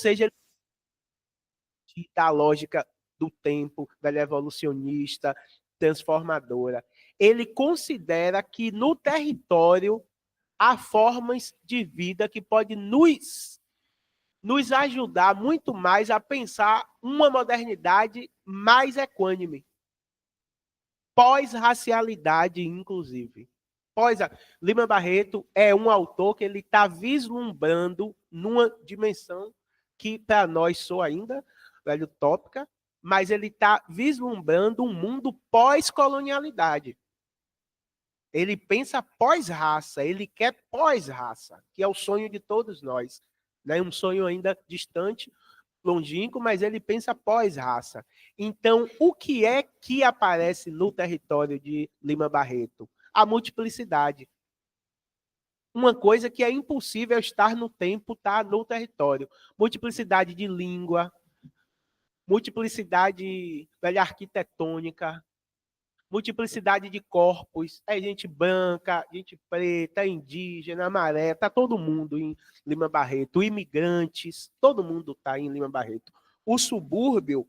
seja, da lógica do tempo, da evolucionista, transformadora. Ele considera que no território há formas de vida que podem nos ajudar muito mais a pensar uma modernidade mais equânime. Pós-racialidade, inclusive. Lima Barreto é um autor que ele está vislumbrando numa dimensão que para nós sou ainda velho utópica, mas ele está vislumbrando um mundo pós-colonialidade. Ele pensa pós-raça, ele quer pós-raça, que é o sonho de todos nós. Né? Um sonho ainda distante, longínquo, mas ele pensa pós-raça. Então, o que é que aparece no território de Lima Barreto? A multiplicidade. Uma coisa que é impossível estar no tempo, está no território. Multiplicidade de língua, multiplicidade arquitetônica, multiplicidade de corpos, é gente branca, gente preta, indígena, amarela, tá todo mundo em Lima Barreto, imigrantes, todo mundo tá em Lima Barreto. O subúrbio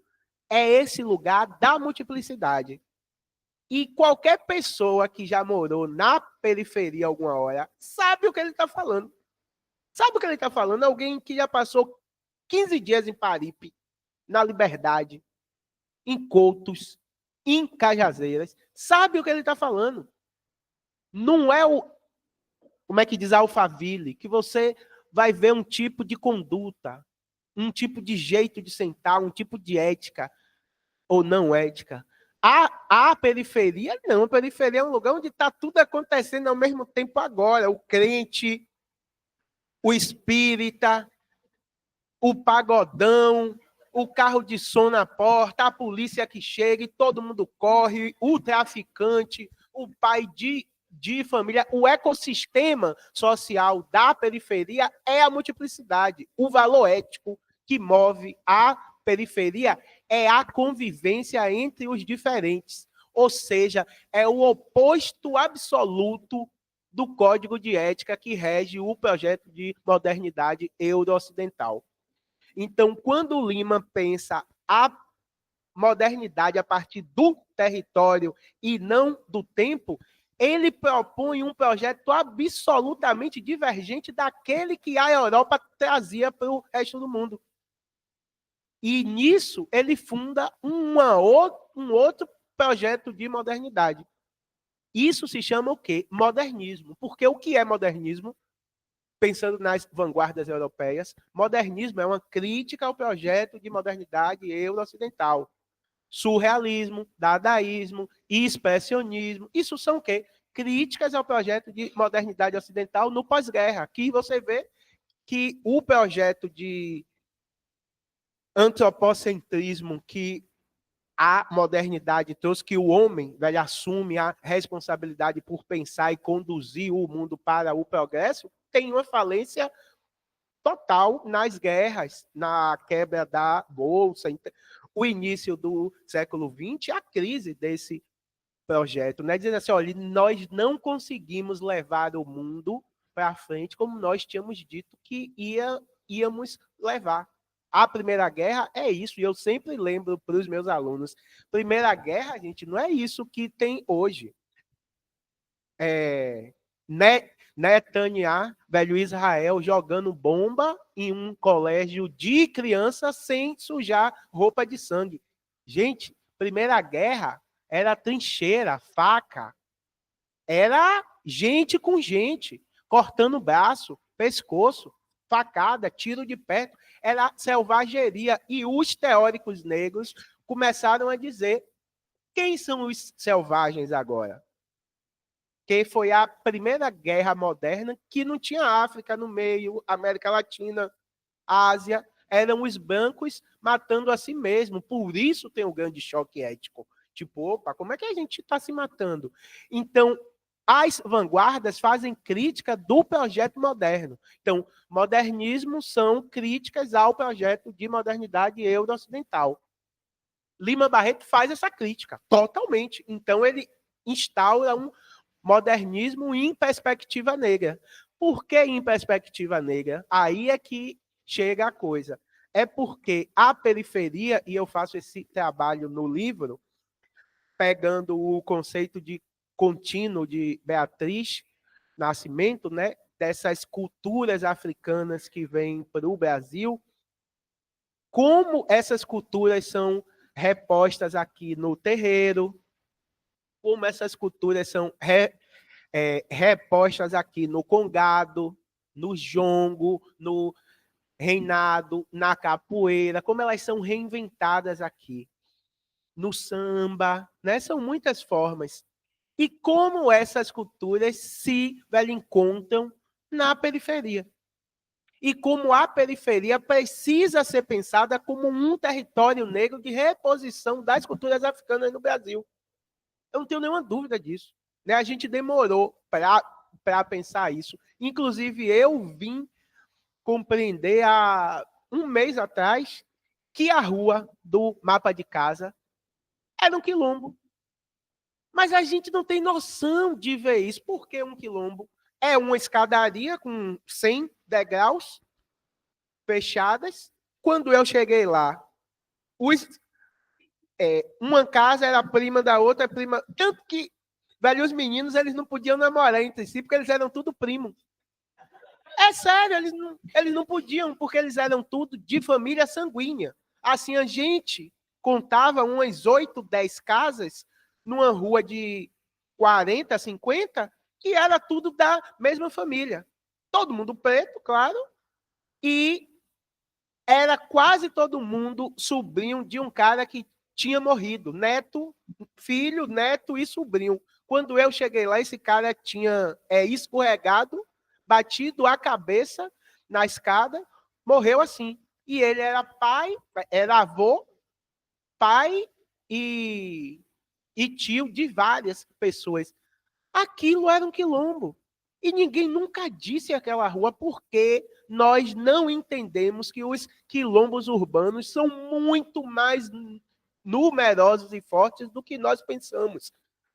é esse lugar da multiplicidade. E qualquer pessoa que já morou na periferia alguma hora sabe o que ele está falando. Sabe o que ele está falando? Alguém que já passou 15 dias em Paripe, na Liberdade, em Coutos, em Cajazeiras, sabe o que ele está falando. Não é o, como é que diz, Alphaville, que você vai ver um tipo de conduta, um tipo de jeito de sentar, um tipo de ética ou não ética. A periferia, não. A periferia é um lugar onde está tudo acontecendo ao mesmo tempo agora. O crente, o espírita, o pagodão, o carro de som na porta, a polícia que chega e todo mundo corre, o traficante, o pai de família, o ecossistema social da periferia é a multiplicidade. O valor ético que move a periferia é a convivência entre os diferentes. Ou seja, é o oposto absoluto do código de ética que rege o projeto de modernidade euro-ocidental. Então, quando o Lima pensa a modernidade a partir do território e não do tempo, ele propõe um projeto absolutamente divergente daquele que a Europa trazia para o resto do mundo. E nisso ele funda um outro projeto de modernidade. Isso se chama o quê? Modernismo. Porque o que é modernismo? Pensando nas vanguardas europeias, modernismo é uma crítica ao projeto de modernidade euro-ocidental. Surrealismo, dadaísmo, expressionismo, isso são o quê? Críticas ao projeto de modernidade ocidental no pós-guerra. Aqui você vê que o projeto de antropocentrismo que a modernidade trouxe, que o homem assume a responsabilidade por pensar e conduzir o mundo para o progresso, tem uma falência total nas guerras, na quebra da bolsa, o início do século XX, a crise desse projeto, né? Dizendo assim, olha, nós não conseguimos levar o mundo para frente como nós tínhamos dito que íamos levar. A Primeira Guerra é isso, e eu sempre lembro para os meus alunos, Primeira Guerra, gente, não é isso que tem hoje. Netanyahu, velho Israel, jogando bomba em um colégio de crianças sem sujar roupa de sangue. Gente, Primeira Guerra era trincheira, faca, era gente com gente, cortando braço, pescoço, facada, tiro de perto, era selvageria. E os teóricos negros começaram a dizer: quem são os selvagens agora? Que foi a primeira guerra moderna que não tinha África no meio, América Latina, Ásia, eram os brancos matando a si mesmo. Por isso tem um grande choque ético. Tipo, opa, como é que a gente está se matando? Então, as vanguardas fazem crítica do projeto moderno. Então, modernismo são críticas ao projeto de modernidade euro-ocidental. Lima Barreto faz essa crítica, totalmente. Então, ele instaura um modernismo em perspectiva negra. Por que em perspectiva negra? Aí é que chega a coisa. é porque a periferia, e eu faço esse trabalho no livro, pegando o conceito de contínuo de Beatriz Nascimento, né, dessas culturas africanas que vêm para o Brasil, como essas culturas são repostas aqui no terreiro, como essas culturas são repostas aqui no congado, no jongo, no reinado, na capoeira, como elas são reinventadas aqui, no samba, né? São muitas formas. E como essas culturas se encontram na periferia. E como a periferia precisa ser pensada como um território negro de reposição das culturas africanas no Brasil. Eu não tenho nenhuma dúvida disso. Né? A gente demorou para pensar isso. Inclusive, eu vim compreender há um mês atrás que a rua do mapa de casa era um quilombo. Mas a gente não tem noção de ver isso. Por que um quilombo? É uma escadaria com 100 degraus fechadas. Quando eu cheguei lá, uma casa era prima da outra, prima. Tanto que, velho, os meninos eles não podiam namorar entre si, porque eles eram tudo primos. É sério, eles não podiam, porque eles eram tudo de família sanguínea. Assim, a gente contava umas 8, 10 casas numa rua de 40, 50, que era tudo da mesma família. Todo mundo preto, claro, e era quase todo mundo sobrinho de um cara que tinha morrido. Neto, filho, neto e sobrinho. Quando eu cheguei lá, esse cara tinha escorregado, batido a cabeça na escada, morreu assim. E ele era pai, era avô, pai e tio de várias pessoas. Aquilo era um quilombo. E ninguém nunca disse aquela rua porque nós não entendemos que os quilombos urbanos são muito mais numerosos e fortes do que nós pensamos.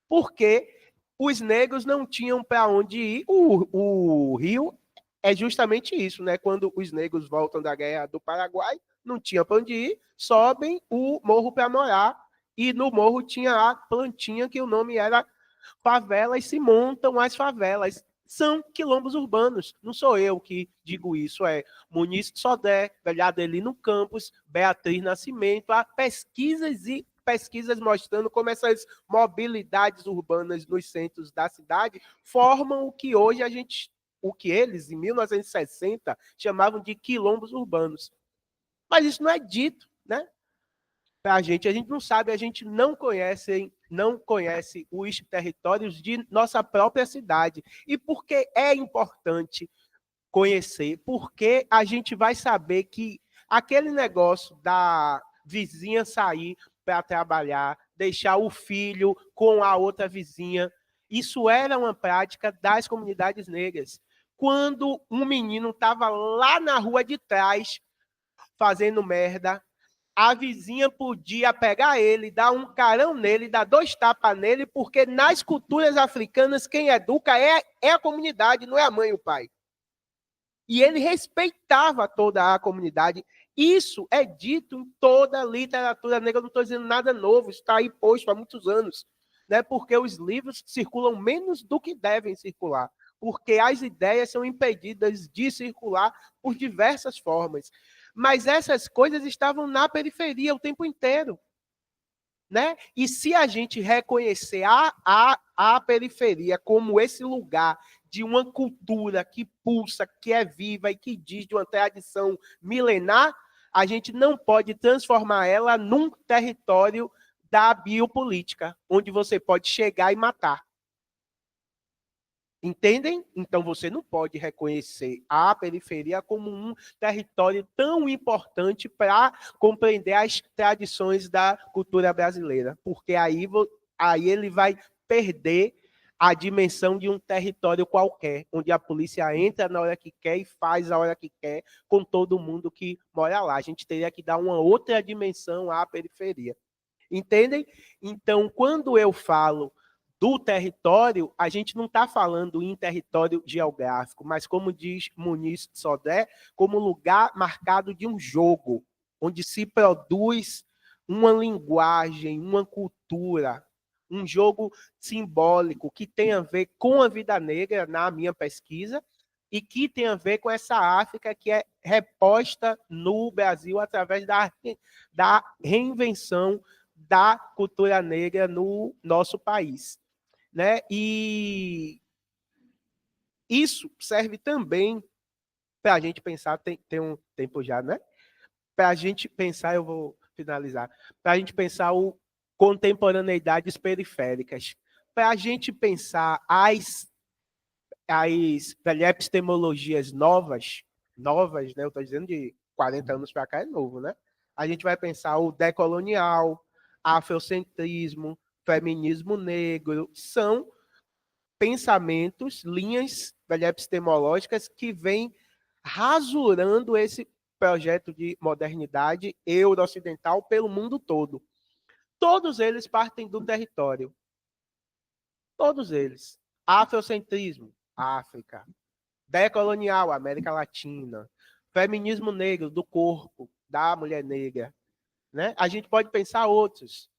Porque os negros não tinham para onde ir. O Rio é justamente isso, né? Quando os negros voltam da guerra do Paraguai, não tinha para onde ir, sobem o morro para morar. E no morro tinha a plantinha que o nome era favelas, se montam as favelas. São quilombos urbanos. Não sou eu que digo isso, é Muniz Sodré, Adelino Campos, Beatriz Nascimento. Há pesquisas e pesquisas mostrando como essas mobilidades urbanas nos centros da cidade formam o que hoje o que eles, em 1960, chamavam de quilombos urbanos. Mas isso não é dito, né? Para a gente não sabe, a gente não conhece os territórios de nossa própria cidade. E por que é importante conhecer? Porque a gente vai saber que aquele negócio da vizinha sair para trabalhar, deixar o filho com a outra vizinha, isso era uma prática das comunidades negras. Quando um menino estava lá na rua de trás fazendo merda, a vizinha podia pegar ele, dar um carão nele, dar 2 tapas nele, porque nas culturas africanas quem educa é a comunidade, não é a mãe e o pai. E ele respeitava toda a comunidade. Isso é dito em toda a literatura negra, eu não estou dizendo nada novo, isso está aí posto há muitos anos, né? Porque os livros circulam menos do que devem circular, porque as ideias são impedidas de circular por diversas formas. Mas essas coisas estavam na periferia o tempo inteiro. Né? E se a gente reconhecer a periferia como esse lugar de uma cultura que pulsa, que é viva e que diz de uma tradição milenar, a gente não pode transformar ela num território da biopolítica, onde você pode chegar e matar. Entendem? Então você não pode reconhecer a periferia como um território tão importante para compreender as tradições da cultura brasileira, porque aí ele vai perder a dimensão de um território qualquer, onde a polícia entra na hora que quer e faz a hora que quer com todo mundo que mora lá. A gente teria que dar uma outra dimensão à periferia. Entendem? Então, quando eu falo do território, a gente não está falando em território geográfico, mas, como diz Muniz Sodré, como lugar marcado de um jogo, onde se produz uma linguagem, uma cultura, um jogo simbólico que tem a ver com a vida negra, na minha pesquisa, e que tem a ver com essa África que é reposta no Brasil através da reinvenção da cultura negra no nosso país, né? E isso serve também para a gente pensar, tem um tempo já, né? Para a gente pensar, eu vou finalizar, para a gente pensar o contemporaneidades periféricas, para a gente pensar as epistemologias novas, né? Eu estou dizendo de 40 anos para cá é novo, né? A gente vai pensar o decolonial, afrocentrismo, feminismo negro, são pensamentos, linhas epistemológicas que vêm rasurando esse projeto de modernidade euro-ocidental pelo mundo todo. Todos eles partem do território. Todos eles. Afrocentrismo, África. Decolonial, América Latina. Feminismo negro, do corpo, da mulher negra. Né? A gente pode pensar outros.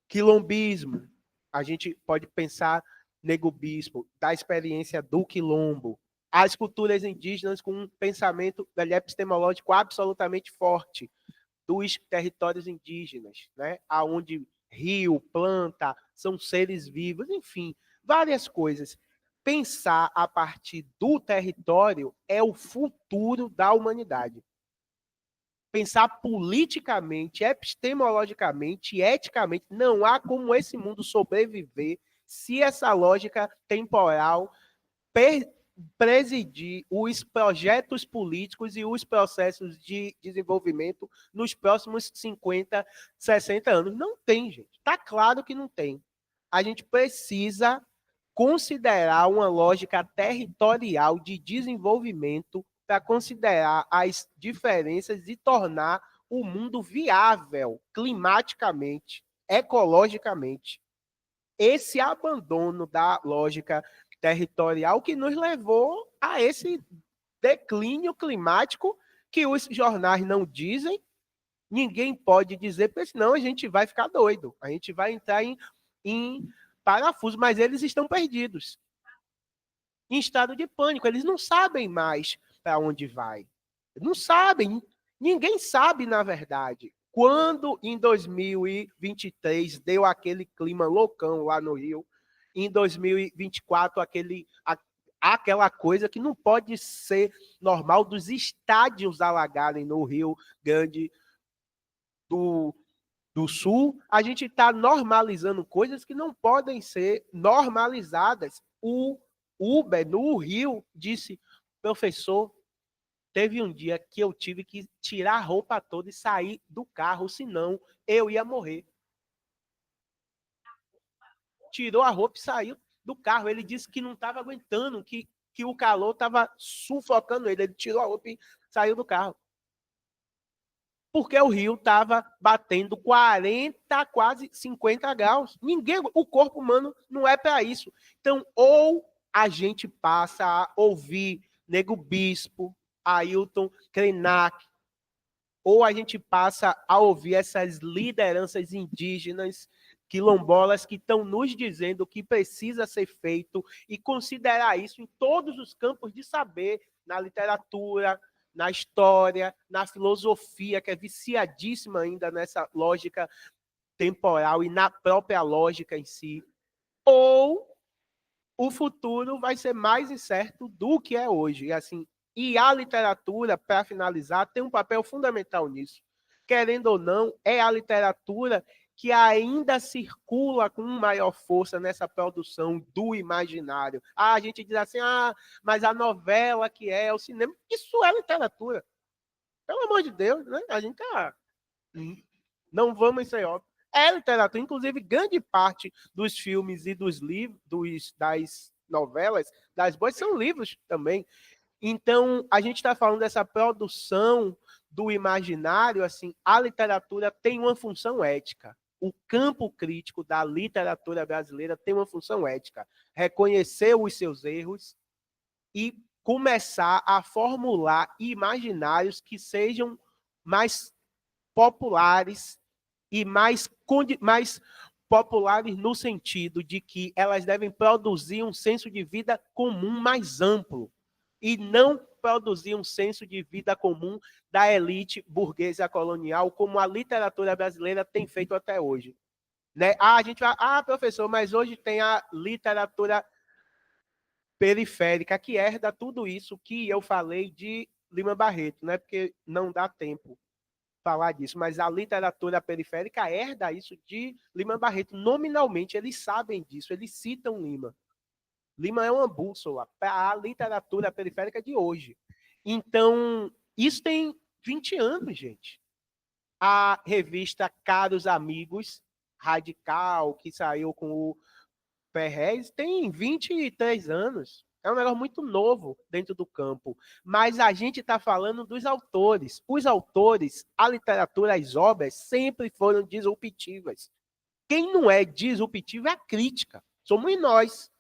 Quilombismo, a gente pode pensar Nego Bispo, da experiência do quilombo. As culturas indígenas com um pensamento epistemológico absolutamente forte dos territórios indígenas, né? Onde rio, planta, são seres vivos, enfim, várias coisas. Pensar a partir do território é o futuro da humanidade. Pensar politicamente, epistemologicamente, eticamente, não há como esse mundo sobreviver se essa lógica temporal presidir os projetos políticos e os processos de desenvolvimento nos próximos 50, 60 anos. Não tem, gente. Está claro que não tem. A gente precisa considerar uma lógica territorial de desenvolvimento para considerar as diferenças e tornar o mundo viável climaticamente, ecologicamente. Esse abandono da lógica territorial que nos levou a esse declínio climático que os jornais não dizem, ninguém pode dizer, porque senão a gente vai ficar doido, a gente vai entrar em parafuso, mas eles estão perdidos, em estado de pânico, eles não sabem mais para onde vai, não sabem, ninguém sabe na verdade. Quando em 2023 deu aquele clima loucão lá no Rio, em 2024 aquela coisa que não pode ser normal dos estádios alagarem no Rio Grande do Sul, a gente está normalizando coisas que não podem ser normalizadas. O Uber no Rio disse, professor, teve um dia que eu tive que tirar a roupa toda e sair do carro, senão eu ia morrer. Tirou a roupa e saiu do carro. Ele disse que não estava aguentando, que o calor estava sufocando ele. Ele tirou a roupa e saiu do carro. Porque o Rio estava batendo 40, quase 50 graus. Ninguém, o corpo humano não é para isso. Então, ou a gente passa a ouvir Nego Bispo, Ailton Krenak, ou a gente passa a ouvir essas lideranças indígenas, quilombolas, que estão nos dizendo o que precisa ser feito e considerar isso em todos os campos de saber, na literatura, na história, na filosofia, que é viciadíssima ainda nessa lógica temporal e na própria lógica em si. Ou o futuro vai ser mais incerto do que é hoje. E assim, e a literatura, para finalizar, tem um papel fundamental nisso. Querendo ou não, é a literatura que ainda circula com maior força nessa produção do imaginário. A gente diz assim, mas a novela que é o cinema, isso é literatura. Pelo amor de Deus, né? A gente não vamos ser óbvio. É literatura, inclusive grande parte dos filmes e dos livros, das novelas, das boas, são livros também. Então, a gente está falando dessa produção do imaginário, assim, a literatura tem uma função ética. o campo crítico da literatura brasileira tem uma função ética, reconhecer os seus erros e começar a formular imaginários que sejam mais populares e mais populares no sentido de que elas devem produzir um senso de vida comum mais amplo e não produzir um senso de vida comum da elite burguesa colonial, como a literatura brasileira tem feito até hoje. Né? A gente vai, professor, mas hoje tem a literatura periférica que herda tudo isso que eu falei de Lima Barreto, né? Porque não dá tempo falar disso, mas a literatura periférica herda isso de Lima Barreto. Nominalmente, eles sabem disso, eles citam Lima. Lima é uma bússola para a literatura periférica de hoje. Então, isso tem 20 anos, gente. A revista Caros Amigos, Radical, que saiu com o Ferrez, tem 23 anos. É um negócio muito novo dentro do campo. Mas a gente está falando dos autores. Os autores, a literatura, as obras, sempre foram disruptivas. Quem não é disruptivo é a crítica. Somos nós,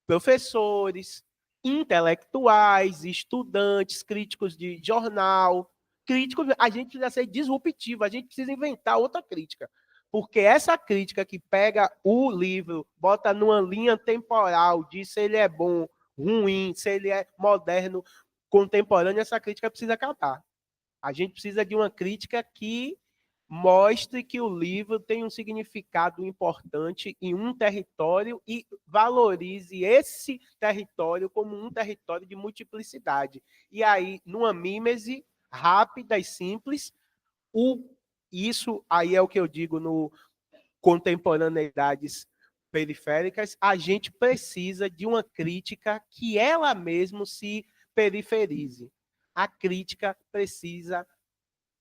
professores, intelectuais, estudantes, críticos de jornal, críticos, a gente precisa ser disruptivo, a gente precisa inventar outra crítica. Porque essa crítica que pega o livro, bota numa linha temporal, diz se ele é bom, ruim, se ele é moderno, contemporâneo, essa crítica precisa acabar. A gente precisa de uma crítica que mostre que o livro tem um significado importante em um território e valorize esse território como um território de multiplicidade. E aí, numa mímese rápida e simples, isso aí é o que eu digo no contemporaneidades periféricas, a gente precisa de uma crítica que ela mesma se periferize. A crítica precisa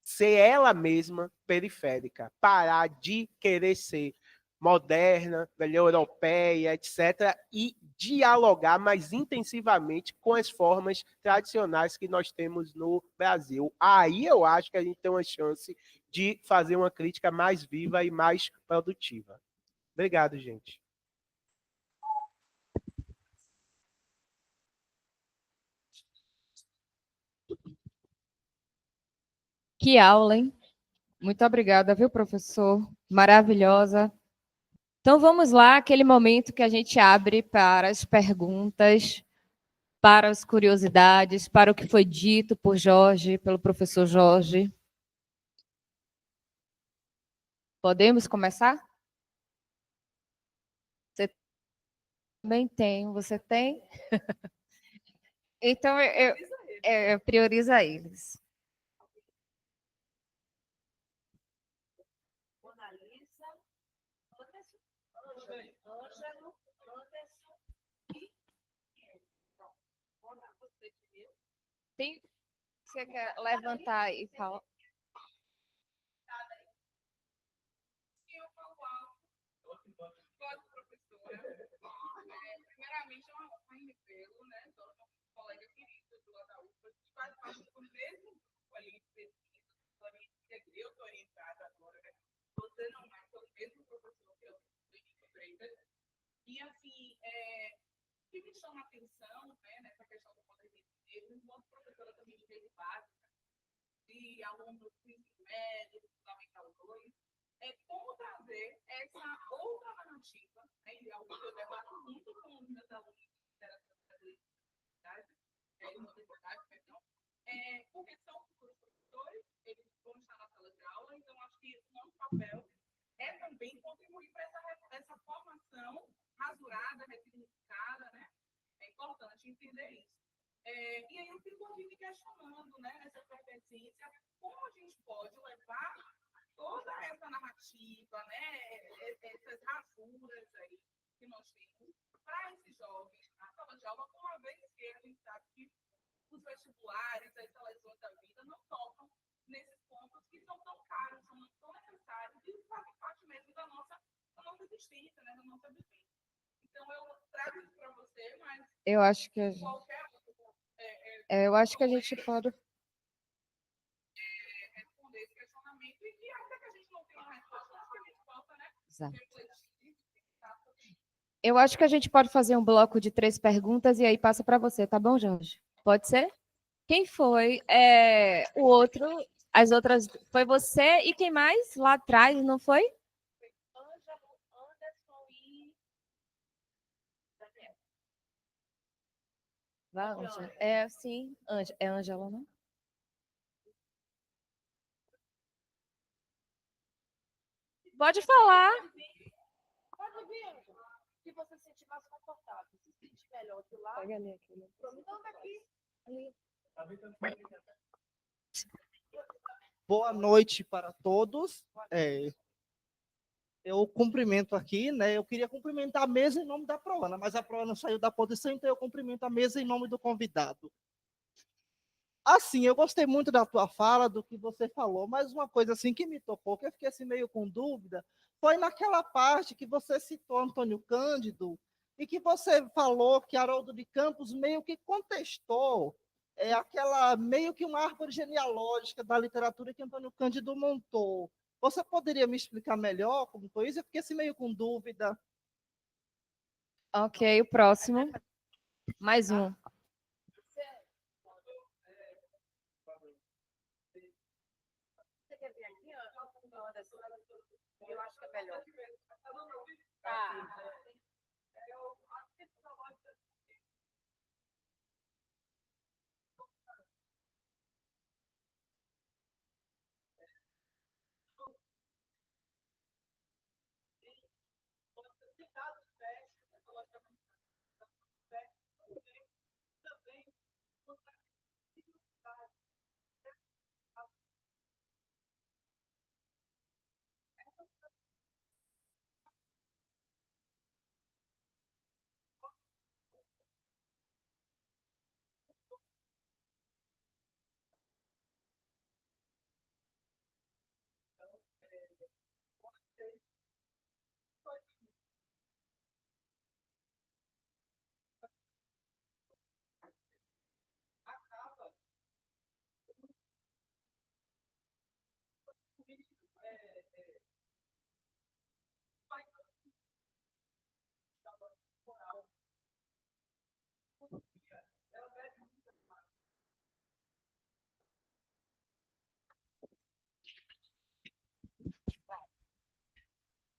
ser ela mesma periférica, parar de querer ser moderna, europeia, etc., e dialogar mais intensivamente com as formas tradicionais que nós temos no Brasil. Aí eu acho que a gente tem uma chance de fazer uma crítica mais viva e mais produtiva. Obrigado, gente. Que aula, hein? Muito obrigada, viu, professor? Maravilhosa. Então vamos lá, aquele momento que a gente abre para as perguntas, para as curiosidades, para o que foi dito por Jorge, pelo professor Jorge. Podemos começar? Você também tem, você tem? Então eu priorizo eles. Tem, você quer levantar e falar? Primeiramente, é uma honra em revê-lo, né? Sou um colega querido do da UFA, que faz parte do mesmo grupo ali de pesquisa, eu estou orientada agora, né? Você não é, sou o mesmo professor que eu sou Freitas. E, assim, o que me chama a atenção, né, nessa questão do poder negro, enquanto professora também de rede básica, de alunos do ensino médio, fundamental 2, é como trazer essa outra narrativa, né, e algo que eu debato muito com os meus alunos de literatura brasileira, perdão, porque são futuros professores, eles vão estar na sala de aula, então acho que esse nosso papel é também contribuir para essa formação rasurada, ressignificada, né? É importante entender isso. E aí eu fico aqui me questionando, né, nessa efervescência, como a gente pode levar toda essa narrativa, né, essas rasuras aí que nós temos para esses jovens na sala de aula, uma vez que a gente sabe que os vestibulares, as seleções da vida não tocam nesses pontos que são tão caros, são tão necessários e fazem parte mesmo da nossa existência, né, da nossa vivência. Então eu trago isso para você, mas eu acho que eu acho que a gente pode responder esse questionamento e que ainda que a gente não tenha uma resposta, acho que a gente Exato. Eu acho que a gente pode fazer um bloco de 3 perguntas e aí passa para você, tá bom, Jorge? Pode ser? Quem foi? O outro, as outras, foi você e quem mais lá atrás, não foi? Ângelo, Anderson e Daniel. Vai, Ângela. Sim, é Ângela, não? Pode falar. Pode vir, Ângelo. Se você se sentir mais confortável, se sentir melhor de lá. Pega ali aquele. Então, daqui. Boa noite para todos. Eu cumprimento aqui, né? Eu queria cumprimentar a mesa em nome da Proana, mas a Proana saiu da posição, então eu cumprimento a mesa em nome do convidado. Assim, eu gostei muito da tua fala, do que você falou, mas uma coisa assim que me tocou, que eu fiquei assim meio com dúvida, foi naquela parte que você citou Antônio Cândido e que você falou que Haroldo de Campos meio que contestou aquela meio que uma árvore genealógica da literatura que Antônio Cândido montou. Você poderia me explicar melhor como foi isso? Eu fiquei assim meio com dúvida. Ok, o próximo. Mais um. Você quer vir aqui, Anderson? Eu acho que é melhor. Tá.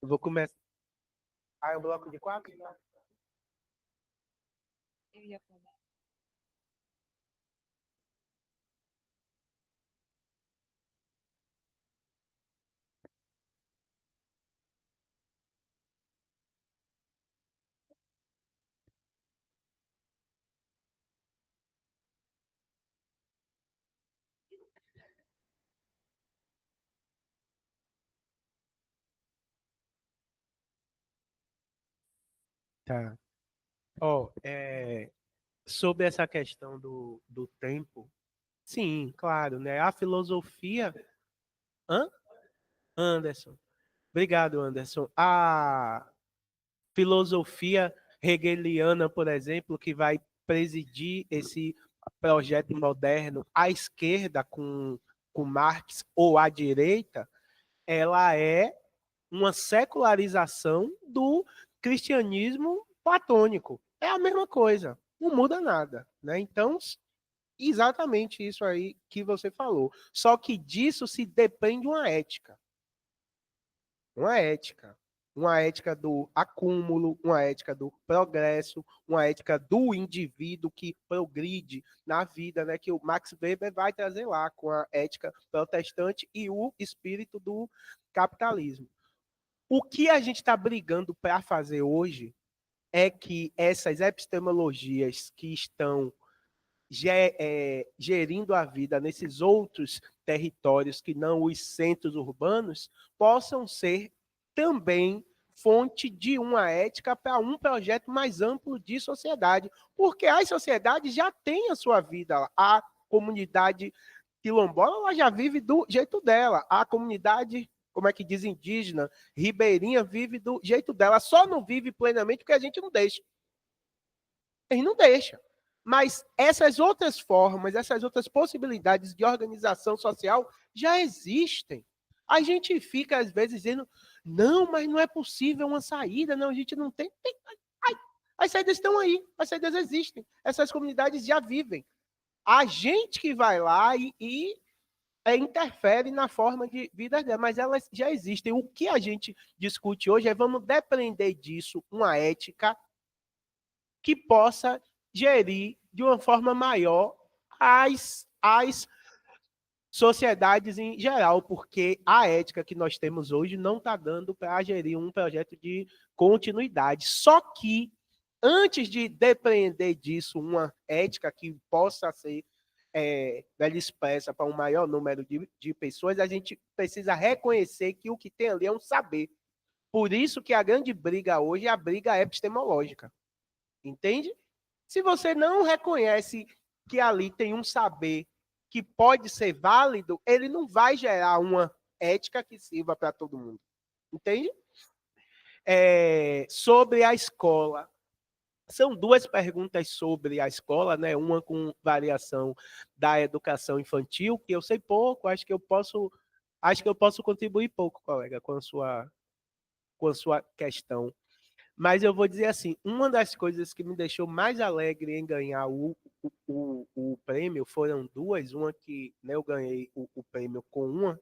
Eu vou começar. Ah, é um bloco de 4? Eu ia falar. Tá. Ó, sobre essa questão do tempo, sim, claro, né? A filosofia. Hã? Anderson. Obrigado, Anderson. A filosofia hegeliana, por exemplo, que vai presidir esse projeto moderno à esquerda com Marx ou à direita, ela é uma secularização do cristianismo platônico. É a mesma coisa, não muda nada, né? Então, exatamente isso aí que você falou. Só que disso se depende uma ética. Uma ética. Uma ética do acúmulo, uma ética do progresso, uma ética do indivíduo que progride na vida, né? Que o Max Weber vai trazer lá com a ética protestante e o espírito do capitalismo. O que a gente está brigando para fazer hoje é que essas epistemologias que estão gerindo a vida nesses outros territórios que não os centros urbanos possam ser também fonte de uma ética para um projeto mais amplo de sociedade, porque as sociedades já têm a sua vida, a comunidade quilombola ela já vive do jeito dela, a comunidade, como é que diz, indígena, ribeirinha, vive do jeito dela, só não vive plenamente porque a gente não deixa. A gente não deixa. Mas essas outras formas, essas outras possibilidades de organização social já existem. A gente fica, às vezes, dizendo, Não, mas não é possível uma saída, não, a gente não tem. As saídas estão aí, as saídas existem, essas comunidades já vivem. A gente que vai lá e interfere na forma de vida dela, mas elas já existem. O que a gente discute hoje é vamos depender disso uma ética que possa gerir de uma forma maior as sociedades em geral, porque a ética que nós temos hoje não está dando para gerir um projeto de continuidade. Só que, antes de depender disso, uma ética que possa ser expressa para um maior número de pessoas, a gente precisa reconhecer que o que tem ali é um saber. Por isso que a grande briga hoje é a briga epistemológica. Entende? Se você não reconhece que ali tem um saber que pode ser válido, ele não vai gerar uma ética que sirva para todo mundo. Entende? Sobre a escola. São duas perguntas sobre a escola, né? Uma com variação da educação infantil, que eu sei pouco, acho que eu posso contribuir pouco, colega, com a sua questão. Mas eu vou dizer assim, uma das coisas que me deixou mais alegre em ganhar o prêmio foram duas. Uma que, né, eu ganhei o prêmio com uma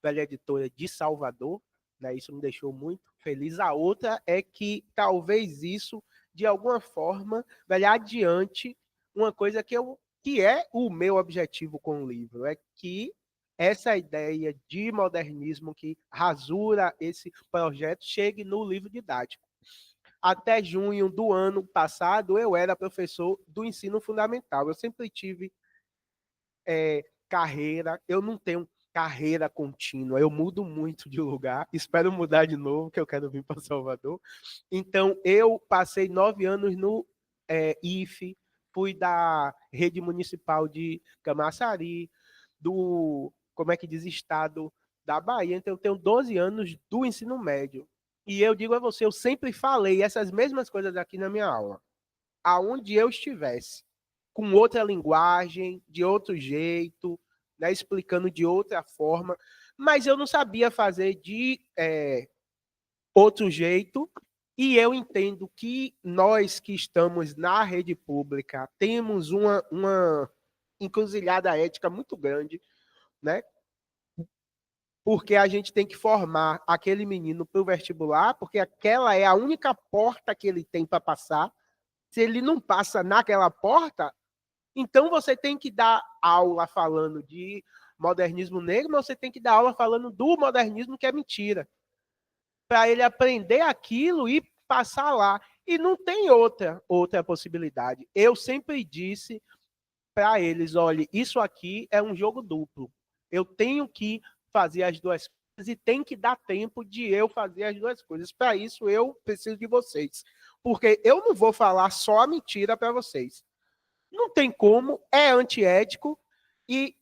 velha editora de Salvador, né, isso me deixou muito feliz. A outra é que talvez isso, de alguma forma, vai adiante uma coisa que é o meu objetivo com o livro, é que essa ideia de modernismo que rasura esse projeto chegue no livro didático. Até junho do ano passado, eu era professor do ensino fundamental. Eu sempre tive carreira, eu não tenho carreira contínua, eu mudo muito de lugar, espero mudar de novo, que eu quero vir para Salvador. Então, eu passei 9 anos no IFE, fui da rede municipal de Camaçari, como é que diz, estado da Bahia, então eu tenho 12 anos do ensino médio. E eu digo a você, eu sempre falei essas mesmas coisas aqui na minha aula. Aonde eu estivesse, com outra linguagem, de outro jeito, né, explicando de outra forma, mas eu não sabia fazer de outro jeito, e eu entendo que nós que estamos na rede pública temos uma encruzilhada ética muito grande, né? Porque a gente tem que formar aquele menino para o vestibular, porque aquela é a única porta que ele tem para passar. Se ele não passa naquela porta, então você tem que dar aula falando de modernismo negro, mas você tem que dar aula falando do modernismo que é mentira. Para ele aprender aquilo e passar lá. E não tem outra possibilidade. Eu sempre disse para eles, olha, isso aqui é um jogo duplo. Eu tenho que fazer as duas coisas e tem que dar tempo de eu fazer as duas coisas. Para isso, eu preciso de vocês. Porque eu não vou falar só a mentira para vocês. Não tem como, é antiético, e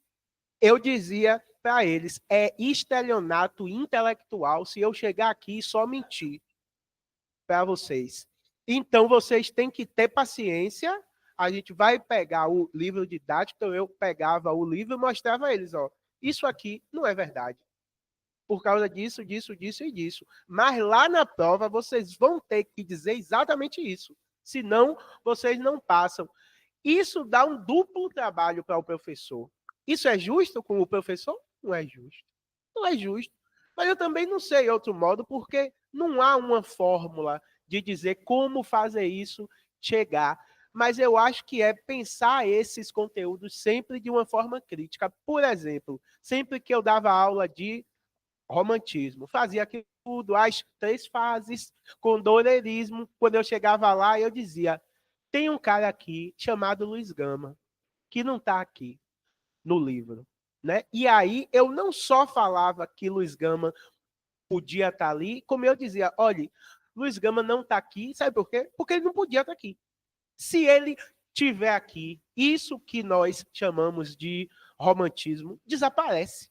eu dizia para eles, é estelionato intelectual se eu chegar aqui e só mentir para vocês. Então, vocês têm que ter paciência. A gente vai pegar o livro didático, então eu pegava o livro e mostrava a eles, ó, isso aqui não é verdade. Por causa disso, disso, disso e disso. Mas lá na prova, vocês vão ter que dizer exatamente isso. Senão, vocês não passam. Isso dá um duplo trabalho para o professor. Isso é justo com o professor? Não é justo. Não é justo. Mas eu também não sei outro modo, porque não há uma fórmula de dizer como fazer isso chegar. Mas eu acho que é pensar esses conteúdos sempre de uma forma crítica. Por exemplo, sempre que eu dava aula de romantismo, fazia aquilo tudo, as 3 fases, com dolerismo. Quando eu chegava lá, eu dizia, tem um cara aqui chamado Luiz Gama, que não está aqui no livro. Né? E aí eu não só falava que Luiz Gama podia estar ali, como eu dizia, olha, Luiz Gama não está aqui, sabe por quê? Porque ele não podia estar aqui. Se ele tiver aqui, isso que nós chamamos de romantismo desaparece.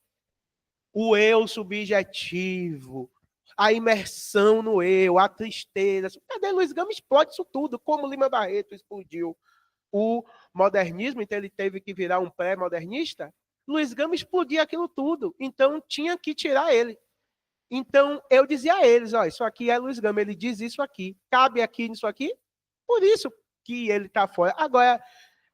O eu subjetivo, a imersão no eu, a tristeza. Cadê Luiz Gama? Explode isso tudo, como Lima Barreto explodiu o modernismo, então ele teve que virar um pré-modernista. Luiz Gama explodia aquilo tudo, então tinha que tirar ele. Então, eu dizia a eles, ó, isso aqui é Luiz Gama, ele diz isso aqui, cabe aqui nisso aqui, por isso que ele está fora. Agora,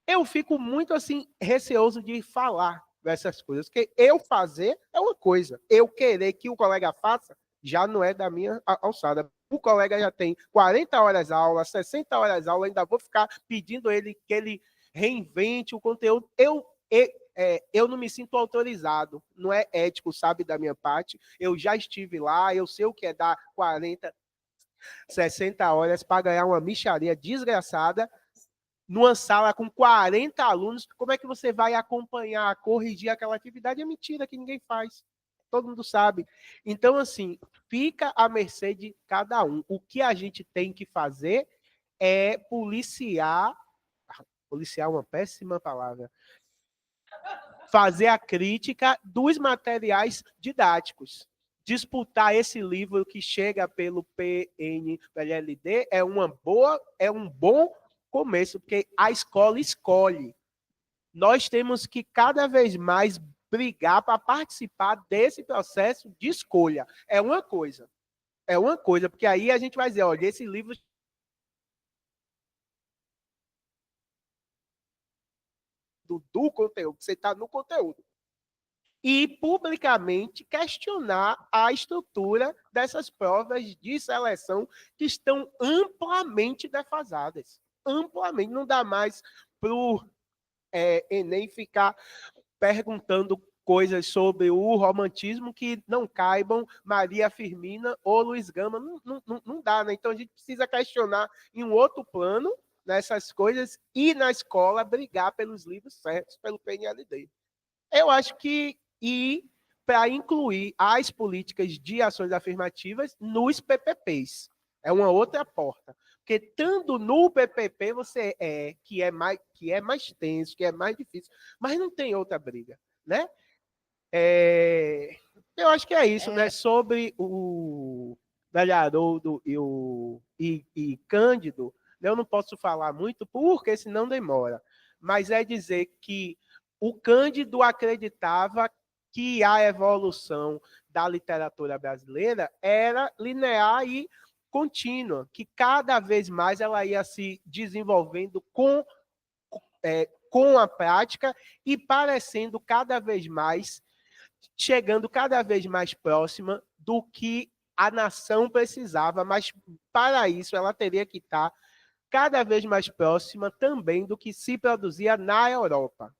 eu fico muito, assim, receoso de falar dessas coisas, porque eu fazer é uma coisa, eu querer que o colega faça já não é da minha alçada. O colega já tem 40 horas aula, 60 horas aula, ainda vou ficar pedindo ele que ele reinvente o conteúdo. Eu não me sinto autorizado, não é ético, sabe, da minha parte. Eu já estive lá, eu sei o que é dar 40, 60 horas para ganhar uma mixaria desgraçada numa sala com 40 alunos. Como é que você vai acompanhar, corrigir aquela atividade? É mentira que ninguém faz. Todo mundo sabe. Então, assim, fica à mercê de cada um. O que a gente tem que fazer é policiar. Policiar é uma péssima palavra. Fazer a crítica dos materiais didáticos. Disputar esse livro que chega pelo PNLD é um bom começo, porque a escola escolhe. Nós temos que cada vez mais brigar para participar desse processo de escolha. É uma coisa, porque aí a gente vai dizer, olha, esse livro do conteúdo, você está no conteúdo. E publicamente questionar a estrutura dessas provas de seleção que estão amplamente defasadas. Amplamente. Não dá mais para o Enem ficar perguntando coisas sobre o romantismo que não caibam Maria Firmina ou Luiz Gama. Não dá, né? Então a gente precisa questionar em um outro plano nessas coisas e na escola brigar pelos livros certos, pelo PNLD. Eu acho que para incluir as políticas de ações afirmativas nos PPPs. É uma outra porta. Porque estando no PPP, você que é mais tenso, que é mais difícil, mas não tem outra briga, né? Eu acho que é isso, né? Sobre o Velho Haroldo e Cândido, eu não posso falar muito, porque senão demora. Mas é dizer que o Cândido acreditava que a evolução da literatura brasileira era linear e contínua, que cada vez mais ela ia se desenvolvendo com a prática e parecendo cada vez mais, chegando cada vez mais próxima do que a nação precisava, mas para isso ela teria que estar cada vez mais próxima também do que se produzia na Europa.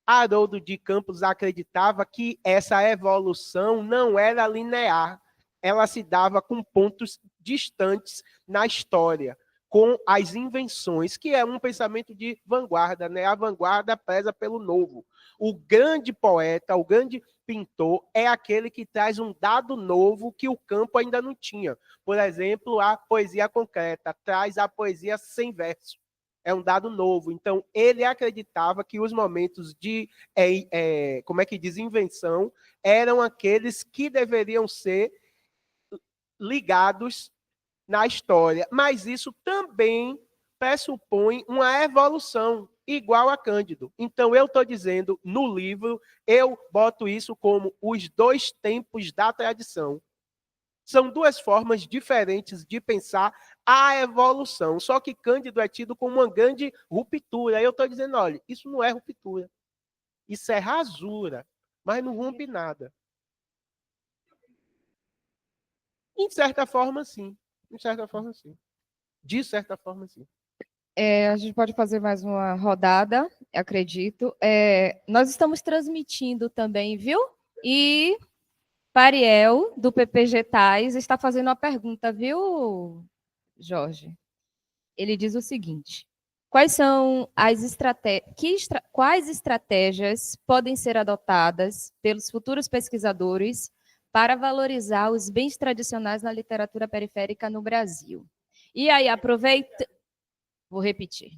Haroldo de Campos acreditava que essa evolução não era linear, ela se dava com pontos distantes na história, com as invenções, que é um pensamento de vanguarda, né? A vanguarda preza pelo novo. O grande poeta, o grande pintor é aquele que traz um dado novo que o campo ainda não tinha. Por exemplo, a poesia concreta traz a poesia sem verso. É um dado novo. Então, ele acreditava que os momentos de, como é que diz, invenção, eram aqueles que deveriam ser ligados na história. Mas isso também pressupõe uma evolução igual a Cândido. Então, eu estou dizendo, no livro, eu boto isso como os dois tempos da tradição. São duas formas diferentes de pensar a evolução. Só que Cândido é tido como uma grande ruptura. Aí eu estou dizendo, olha, isso não é ruptura. Isso é rasura, mas não rompe nada. Em certa forma, sim. Em certa forma, sim. De certa forma, sim. A gente pode fazer mais uma rodada, acredito. Nós estamos transmitindo também, viu? E Pariel, do PPG Tais, está fazendo uma pergunta, viu, Jorge? Ele diz o seguinte: quais são quais estratégias podem ser adotadas pelos futuros pesquisadores para valorizar os bens tradicionais na literatura periférica no Brasil? E aí, vou repetir.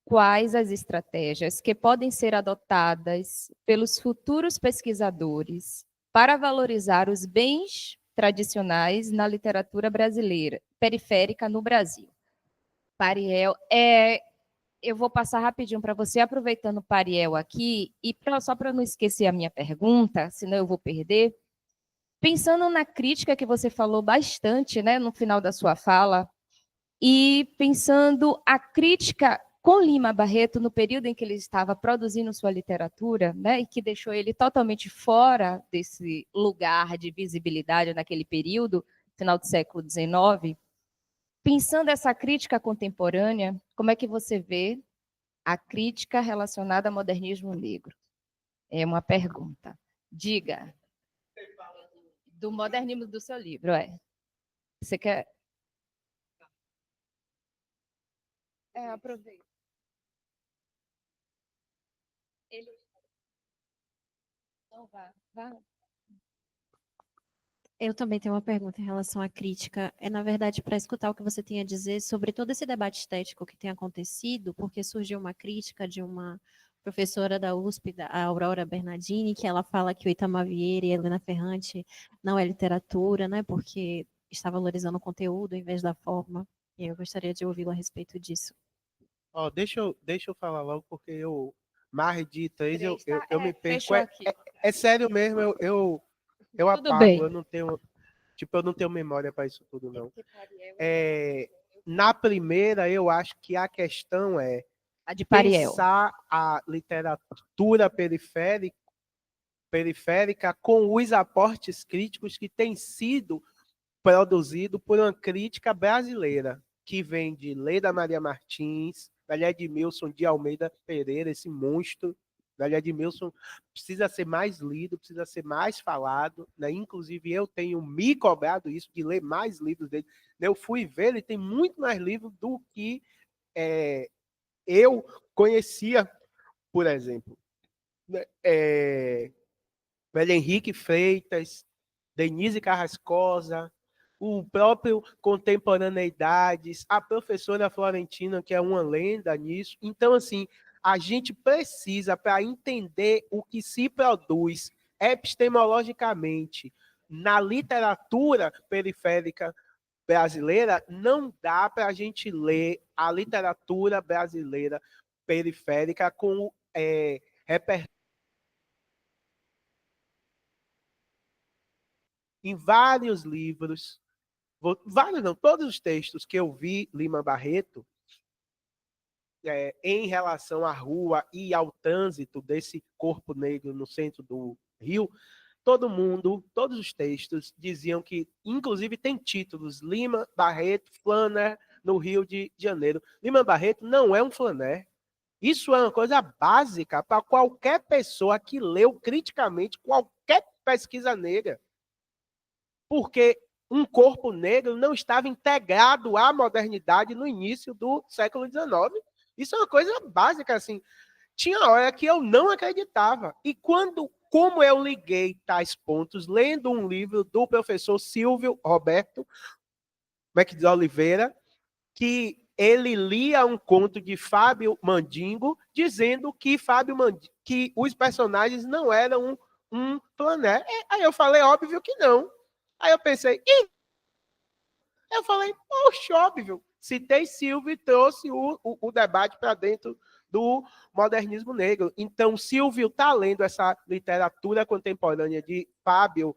Quais as estratégias que podem ser adotadas pelos futuros pesquisadores para valorizar os bens tradicionais na literatura brasileira, periférica no Brasil? Pariel, eu vou passar rapidinho para você, aproveitando o Pariel aqui, e só para não esquecer a minha pergunta, senão eu vou perder. Pensando na crítica que você falou bastante, né, no final da sua fala, e pensando a crítica com Lima Barreto no período em que ele estava produzindo sua literatura, né, e que deixou ele totalmente fora desse lugar de visibilidade naquele período, final do século XIX, pensando essa crítica contemporânea, como é que você vê a crítica relacionada ao modernismo negro? É uma pergunta. Diga. Do modernismo do seu livro, é. Você quer... aproveita. Ele... Não, vá. Eu também tenho uma pergunta em relação à crítica. É, na verdade, para escutar o que você tem a dizer sobre todo esse debate estético que tem acontecido, porque surgiu uma crítica de uma professora da USP, a Aurora Bernardini, que ela fala que o Itamar Vieira e a Helena Ferrante não é literatura, né, porque está valorizando o conteúdo em vez da forma. E eu gostaria de ouvi-lo a respeito disso. Ó, deixa eu falar logo, porque mais de três eu me perco. Fechou aqui. É sério mesmo, eu Tudo apago, bem. eu não tenho memória para isso tudo, não. Na primeira, eu acho que a questão é A de Pariel. pensar a literatura periférica com os aportes críticos que têm sido produzidos por uma crítica brasileira, que vem de Leda Maria Martins, velho Edmilson de Almeida Pereira, esse monstro. Velho Edmilson precisa ser mais lido, precisa ser mais falado, né? Inclusive, eu tenho me cobrado isso, de ler mais livros dele. Eu fui ver, ele tem muito mais livros do que eu conhecia, por exemplo. Velho Henrique Freitas, Denise Carrascosa, o próprio Contemporaneidades, a professora Florentina, que é uma lenda nisso. Então, assim, a gente precisa, para entender o que se produz epistemologicamente na literatura periférica brasileira, não dá para a gente ler a literatura brasileira periférica com repertório em vários livros, vários não, todos os textos que eu vi Lima Barreto em relação à rua e ao trânsito desse corpo negro no centro do Rio, todos os textos diziam que, inclusive tem títulos, Lima Barreto, Flanner, no Rio de Janeiro. Lima Barreto não é um Flanner. Isso é uma coisa básica para qualquer pessoa que leu criticamente qualquer pesquisa negra. Porque um corpo negro não estava integrado à modernidade no início do século XIX. Isso é uma coisa básica, assim. Tinha hora que eu não acreditava. E como eu liguei tais pontos, lendo um livro do professor Silvio Roberto de Oliveira, que ele lia um conto de Fábio Mandingo, dizendo que que os personagens não eram um flané. Aí eu falei, óbvio que não. Aí eu pensei, eu falei, poxa, óbvio. Citei Silvio e trouxe o debate para dentro do modernismo negro. Então, Silvio está lendo essa literatura contemporânea de Fábio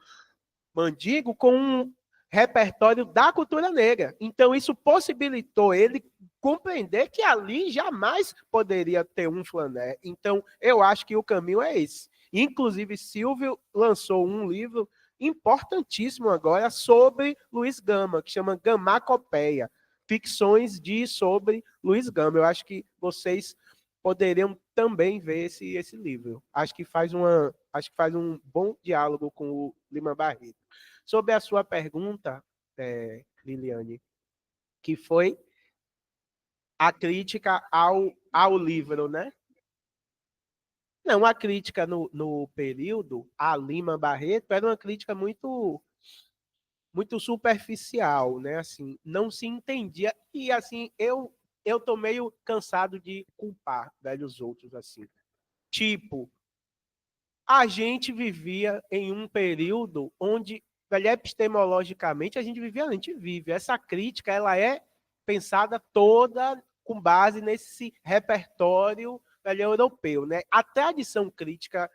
Mandingo com um repertório da cultura negra. Então, isso possibilitou ele compreender que ali jamais poderia ter um flané. Então, eu acho que o caminho é esse. Inclusive, Silvio lançou um livro importantíssimo agora sobre Luiz Gama, que chama Gamacopeia, ficções sobre Luiz Gama. Eu acho que vocês poderiam também ver esse livro. Acho que faz um bom diálogo com o Lima Barreto. Sobre a sua pergunta, Liliane, que foi a crítica ao livro, né? Não, a crítica no período a Lima Barreto era uma crítica muito superficial, né? Assim, não se entendia e assim eu tô meio cansado de culpar, velho, os outros assim. Tipo, a gente vivia em um período onde, velho, epistemologicamente a gente vive. Essa crítica ela é pensada toda com base nesse repertório velho, europeu, né? A tradição crítica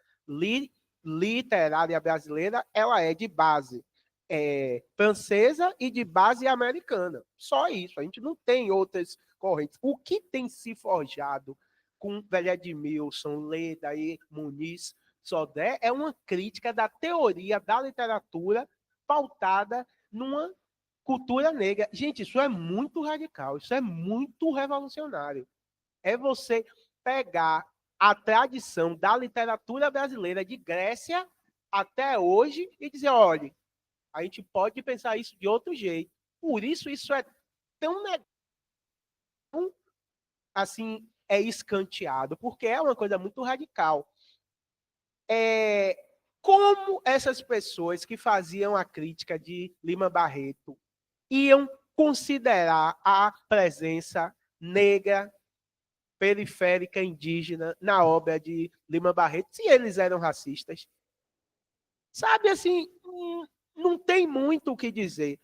literária brasileira, ela é de base francesa e de base americana. Só isso, a gente não tem outras correntes. O que tem se forjado com Velho Edmilson, Leda e Muniz Sodré é uma crítica da teoria da literatura pautada numa cultura negra. Gente, isso é muito radical, isso é muito revolucionário. É você pegar a tradição da literatura brasileira de Grécia até hoje e dizer, olha, a gente pode pensar isso de outro jeito. Por isso é tão assim, é escanteado, porque é uma coisa muito radical. Como essas pessoas que faziam a crítica de Lima Barreto iam considerar a presença negra, periférica, indígena na obra de Lima Barreto, se eles eram racistas? Sabe, assim, não tem muito o que dizer.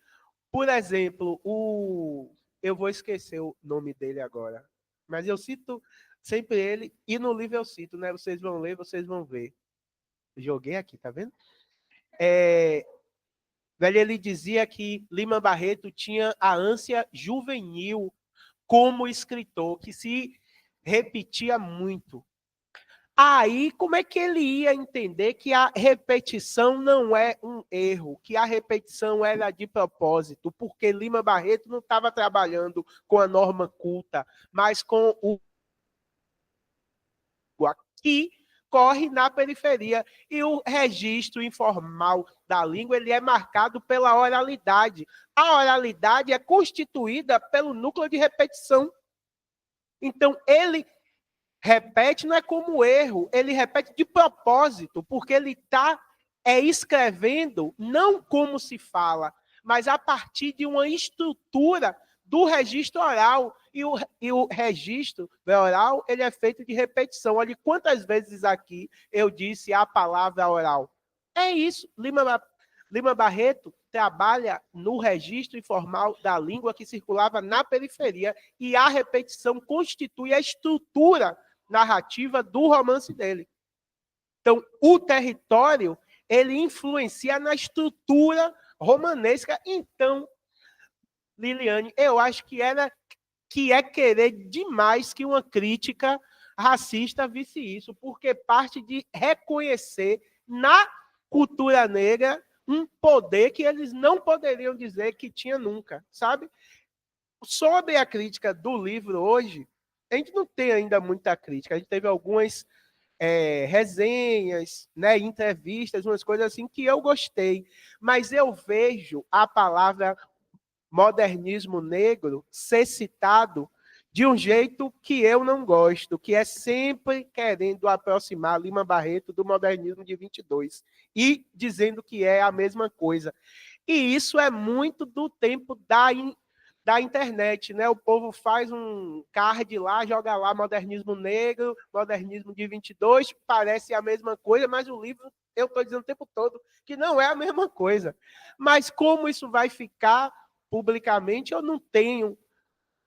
Por exemplo, eu vou esquecer o nome dele agora, mas eu cito sempre ele, e no livro eu cito, né? Vocês vão ler, vocês vão ver. Joguei aqui, tá vendo? Velho, ele dizia que Lima Barreto tinha a ânsia juvenil como escritor, que se repetia muito. Aí, como é que ele ia entender que a repetição não é um erro, que a repetição era de propósito, porque Lima Barreto não estava trabalhando com a norma culta, mas com o que corre na periferia. E o registro informal da língua ele é marcado pela oralidade. A oralidade é constituída pelo núcleo de repetição. Então, ele repete não é como erro, ele repete de propósito, porque ele está escrevendo não como se fala, mas a partir de uma estrutura do registro oral. E o registro oral ele é feito de repetição. Olha quantas vezes aqui eu disse a palavra oral. É isso. Lima Barreto trabalha no registro informal da língua que circulava na periferia, e a repetição constitui a estrutura narrativa do romance dele. Então, o território ele influencia na estrutura romanesca. Então, Liliane, eu acho que é querer demais que uma crítica racista visse isso, porque parte de reconhecer na cultura negra um poder que eles não poderiam dizer que tinha nunca, sabe? Sobre a crítica do livro hoje, a gente não tem ainda muita crítica, a gente teve algumas resenhas, né, entrevistas, umas coisas assim que eu gostei, mas eu vejo a palavra modernismo negro ser citado de um jeito que eu não gosto, que é sempre querendo aproximar Lima Barreto do modernismo de 22 e dizendo que é a mesma coisa. E isso é muito do tempo da internet, né? O povo faz um card lá, joga lá modernismo negro, modernismo de 22, parece a mesma coisa, mas o livro, eu estou dizendo o tempo todo que não é a mesma coisa. Mas como isso vai ficar publicamente, eu não tenho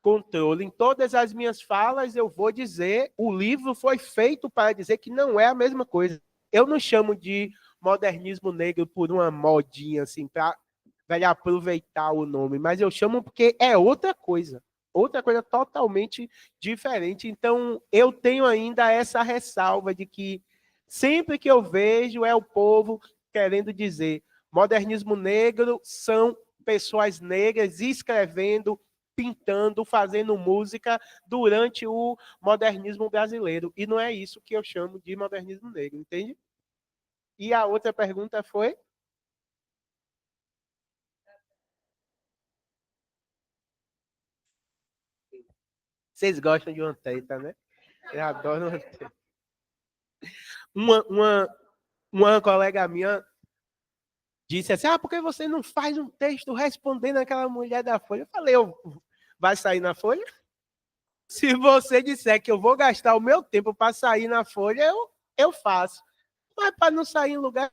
controle. Em todas as minhas falas, eu vou dizer, o livro foi feito para dizer que não é a mesma coisa. Eu não chamo de modernismo negro por uma modinha, assim, para aproveitar o nome, mas eu chamo porque é outra coisa totalmente diferente. Então, eu tenho ainda essa ressalva de que sempre que eu vejo é o povo querendo dizer modernismo negro são pessoas negras escrevendo, pintando, fazendo música durante o modernismo brasileiro. E não é isso que eu chamo de modernismo negro, entende? E a outra pergunta foi? Vocês gostam de uma treta, né? Eu adoro uma treta. Uma colega minha disse assim, por que você não faz um texto respondendo aquela mulher da Folha? Eu falei, vai sair na Folha? Se você disser que eu vou gastar o meu tempo para sair na Folha, eu faço. Mas para não sair em lugar...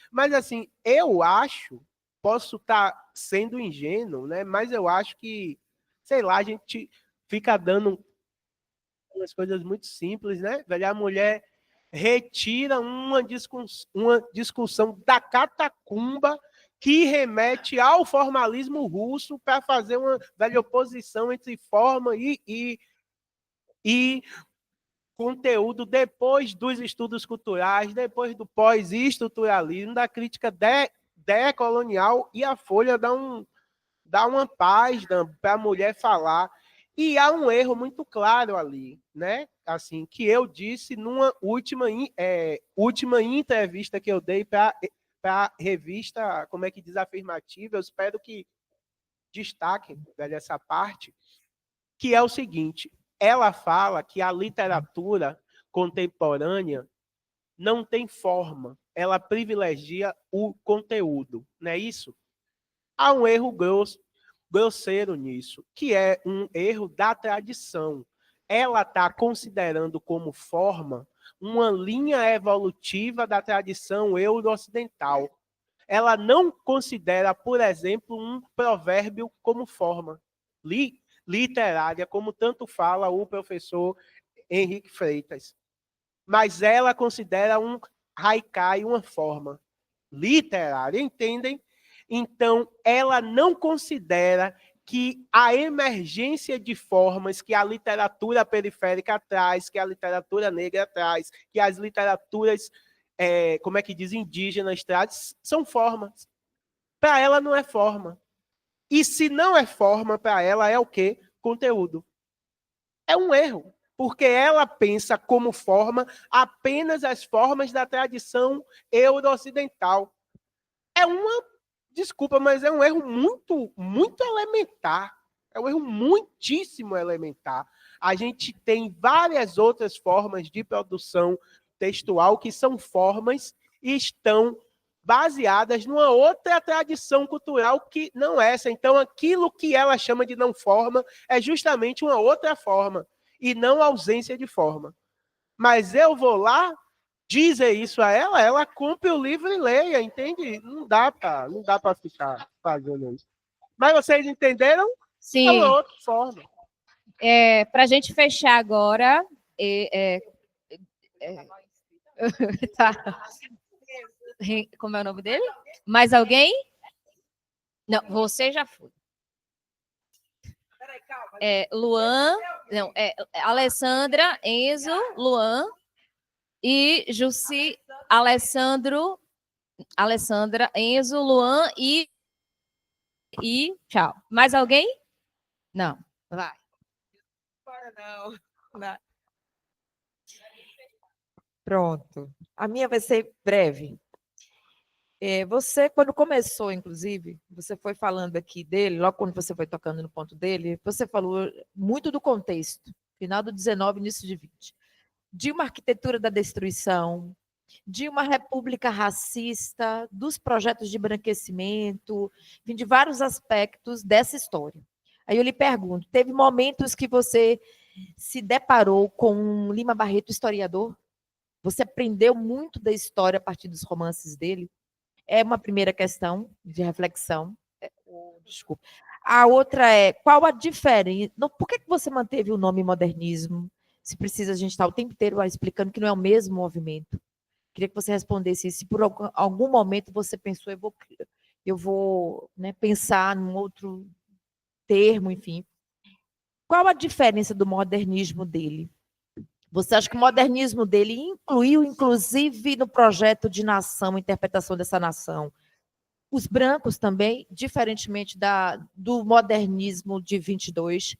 Mas assim, eu acho, posso estar sendo ingênuo, né? Mas eu acho que, sei lá, a gente fica dando umas coisas muito simples, né? Velho, a mulher retira uma discussão da catacumba que remete ao formalismo russo para fazer uma velha oposição entre forma e conteúdo depois dos estudos culturais, depois do pós-estruturalismo, da crítica decolonial, e a Folha dá uma paz para a mulher falar. E há um erro muito claro ali, né? Assim, que eu disse numa última entrevista que eu dei para a revista, como é que diz, afirmativa, eu espero que destaquem, velho, essa parte, que é o seguinte: ela fala que a literatura contemporânea não tem forma, ela privilegia o conteúdo, não é isso? Há um erro grosseiro nisso, que é um erro da tradição. Ela está considerando como forma uma linha evolutiva da tradição euro-ocidental. Ela não considera, por exemplo, um provérbio como forma literária, como tanto fala o professor Henrique Freitas. Mas ela considera um haikai uma forma literária, entendem? Então, ela não considera que a emergência de formas que a literatura periférica traz, que a literatura negra traz, que as literaturas, como é que diz, indígenas traz, são formas. Para ela não é forma. E se não é forma, para ela é o quê? Conteúdo. É um erro, porque ela pensa como forma apenas as formas da tradição euro-ocidental. É uma, desculpa, mas é um erro muito elementar. É um erro muitíssimo elementar. A gente tem várias outras formas de produção textual que são formas e estão baseadas numa outra tradição cultural que não essa. Então, aquilo que ela chama de não forma é justamente uma outra forma e não ausência de forma. Mas eu vou lá dizer isso a ela, ela compre o livro e leia, entende? Não dá para ficar fazendo isso. Mas vocês entenderam? É uma Sim, outra forma. para a gente fechar agora, tá. Como é o nome dele? Mais alguém? Não, você já foi. Luan, não, Alessandra, Enzo, Luan e Jussi, Alessandro, Alessandra, Enzo, Luan e tchau. Mais alguém? Não. Vai. Não. Pronto. A minha vai ser breve. Você, quando começou, inclusive, você foi falando aqui dele, logo quando você foi tocando no ponto dele, você falou muito do contexto, final do 19, início de 20, de uma arquitetura da destruição, de uma república racista, dos projetos de embranquecimento, enfim, de vários aspectos dessa história. Aí eu lhe pergunto, teve momentos que você se deparou com Lima Barreto, historiador? Você aprendeu muito da história a partir dos romances dele? É uma primeira questão de reflexão. Desculpa. A outra é, qual a diferença? Por que você manteve o nome modernismo? Se precisa, a gente está o tempo inteiro explicando que não é o mesmo movimento. Queria que você respondesse isso. Se por algum momento você pensou, eu vou né, pensar num outro termo, enfim. Qual a diferença do modernismo dele? Você acha que o modernismo dele incluiu, inclusive, no projeto de nação, interpretação dessa nação, os brancos também, diferentemente do modernismo de 22,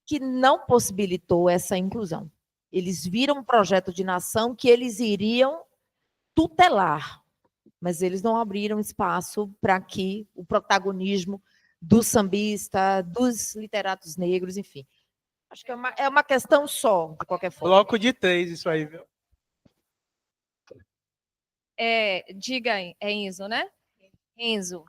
que não possibilitou essa inclusão. Eles viram um projeto de nação que eles iriam tutelar, mas eles não abriram espaço para que o protagonismo do sambista, dos literatos negros, enfim. Acho que é uma questão só, de qualquer forma. Bloco de 3, isso aí, viu? Diga aí, é Enzo, né? Enzo.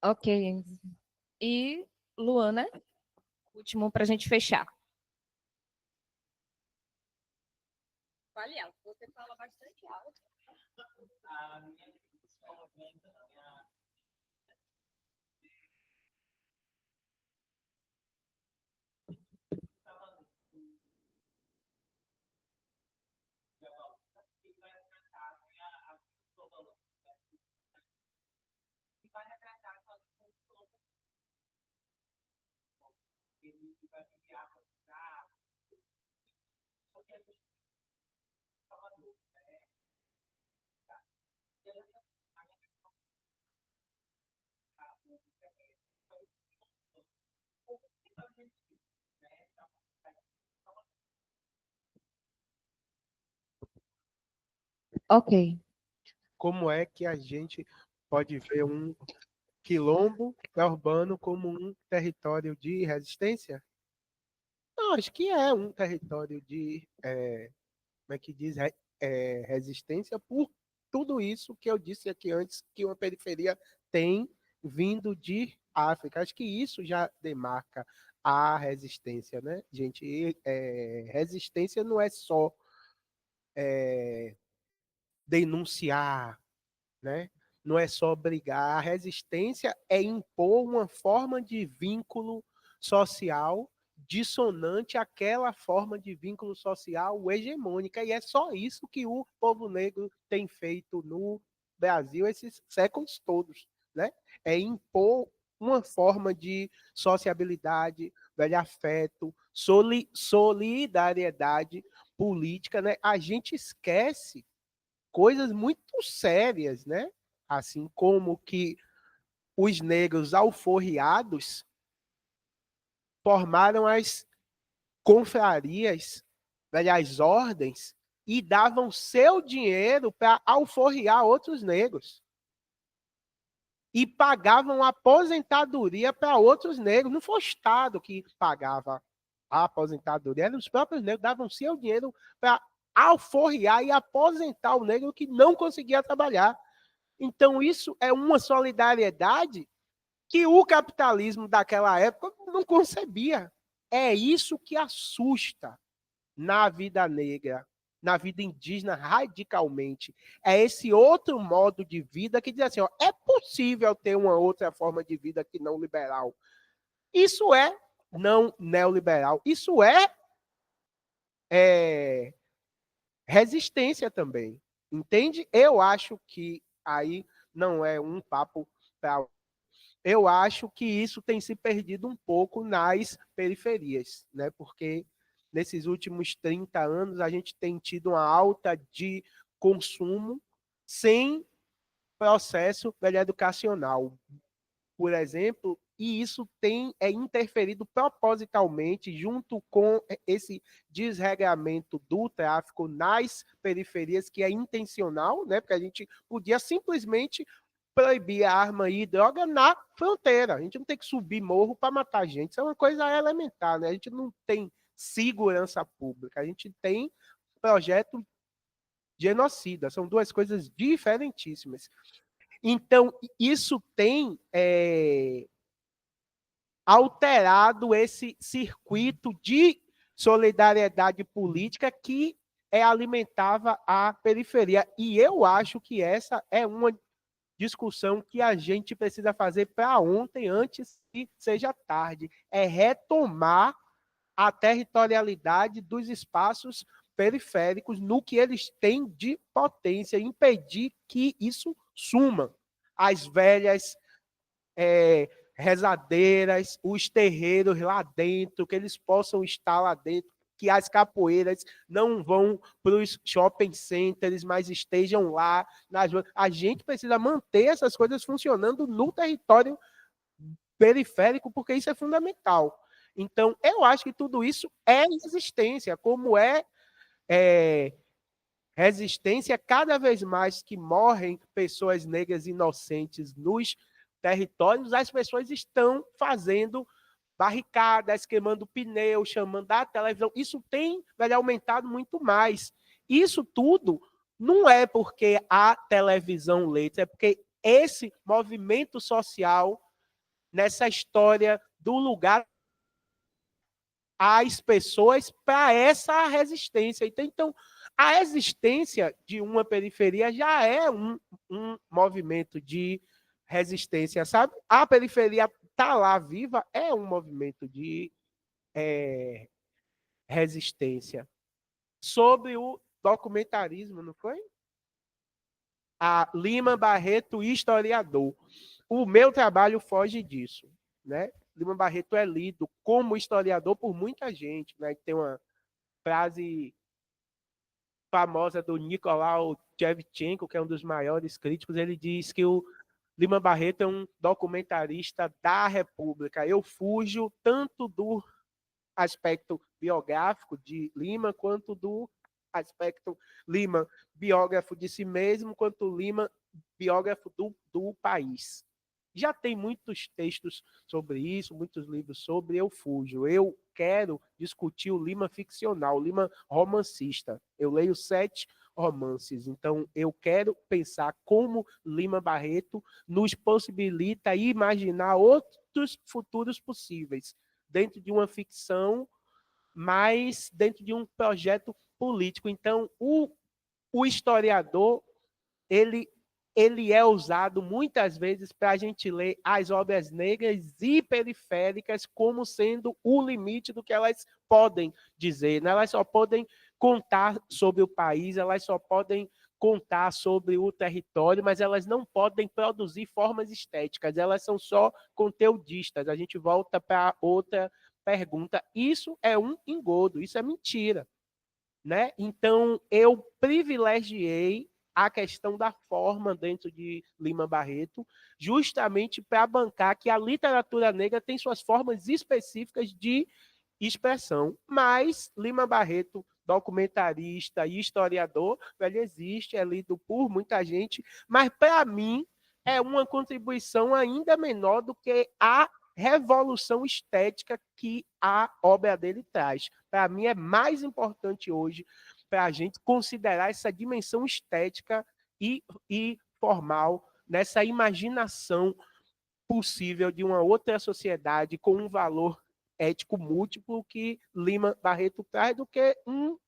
Ok. E Luana, último para a gente fechar. Fale alto, você fala bastante alto. Ok. Como é que a gente pode ver um quilombo urbano como um território de resistência? Não, acho que é um território de, como é que diz, resistência por tudo isso que eu disse aqui antes, que uma periferia tem vindo de África. Acho que isso já demarca a resistência, né, gente? E, resistência não é só denunciar, né? Não é só brigar. A resistência é impor uma forma de vínculo social dissonante àquela forma de vínculo social hegemônica. E é só isso que o povo negro tem feito no Brasil esses séculos todos, né? É impor uma forma de sociabilidade, velho, afeto, solidariedade política, né? A gente esquece coisas muito sérias, né? Assim como que os negros alforriados formaram as confrarias, as ordens, e davam seu dinheiro para alforriar outros negros. E pagavam aposentadoria para outros negros. Não foi o Estado que pagava a aposentadoria, eram os próprios negros, davam seu dinheiro para alforriar e aposentar o negro que não conseguia trabalhar. Então, isso é uma solidariedade que o capitalismo daquela época não concebia. É isso que assusta na vida negra, na vida indígena, radicalmente. É esse outro modo de vida que diz assim: ó, é possível ter uma outra forma de vida que não liberal. Isso é não neoliberal. Isso é resistência também. Entende? Eu acho que aí não é um papo para. Eu acho que isso tem se perdido um pouco nas periferias, né? Porque nesses últimos 30 anos a gente tem tido uma alta de consumo sem processo educacional. por exemplo, e isso é interferido propositalmente junto com esse desregramento do tráfico nas periferias, que é intencional, né? Porque a gente podia simplesmente proibir a arma e droga na fronteira. A gente não tem que subir morro para matar gente. Isso é uma coisa elementar, né? A gente não tem segurança pública, a gente tem projeto genocida. São duas coisas diferentíssimas. Então, isso tem alterado esse circuito de solidariedade política que alimentava a periferia. E eu acho que essa é uma discussão que a gente precisa fazer para ontem, antes que seja tarde. É retomar a territorialidade dos espaços periféricos no que eles têm de potência, impedir que isso suma. As velhas rezadeiras, os terreiros lá dentro, que eles possam estar lá dentro, que as capoeiras não vão para os shopping centers, mas estejam lá. A gente precisa manter essas coisas funcionando no território periférico, porque isso é fundamental. Então, eu acho que tudo isso é resistência, como resistência cada vez mais que morrem pessoas negras inocentes nos territórios, as pessoas estão fazendo barricadas, queimando pneu, chamando a televisão. Isso tem aumentado muito mais. Isso tudo não é porque a televisão leite, é porque esse movimento social, nessa história do lugar as pessoas para essa resistência. Então, a existência de uma periferia já é um movimento de resistência, sabe? A periferia tá lá viva é um movimento de resistência. Sobre o documentarismo, não foi? A Lima Barreto, historiador. O meu trabalho foge disso, né? Lima Barreto é lido como historiador por muita gente, né? Tem uma frase famosa do Nicolau Shevchenko, que é um dos maiores críticos, ele diz que o Lima Barreto é um documentarista da República. Eu fujo tanto do aspecto biográfico de Lima, quanto do aspecto Lima biógrafo de si mesmo, quanto Lima biógrafo do país. Já tem muitos textos sobre isso, muitos livros sobre, eu fujo. Eu quero discutir o Lima ficcional, o Lima romancista. Eu leio 7 romances, então eu quero pensar como Lima Barreto nos possibilita imaginar outros futuros possíveis, dentro de uma ficção, mas dentro de um projeto político. Então, o historiador, ele é usado muitas vezes para a gente ler as obras negras e periféricas como sendo o limite do que elas podem dizer. Né? Elas só podem contar sobre o país, elas só podem contar sobre o território, mas elas não podem produzir formas estéticas, elas são só conteudistas. A gente volta para outra pergunta. Isso é um engodo, isso é mentira. Né? Então, eu privilegiei a questão da forma dentro de Lima Barreto, justamente para bancar que a literatura negra tem suas formas específicas de expressão, mas Lima Barreto, documentarista e historiador, ele existe, é lido por muita gente, mas para mim é uma contribuição ainda menor do que a revolução estética que a obra dele traz. Para mim é mais importante hoje para a gente considerar essa dimensão estética e formal, nessa imaginação possível de uma outra sociedade com um valor ético múltiplo que Lima Barreto traz, do que um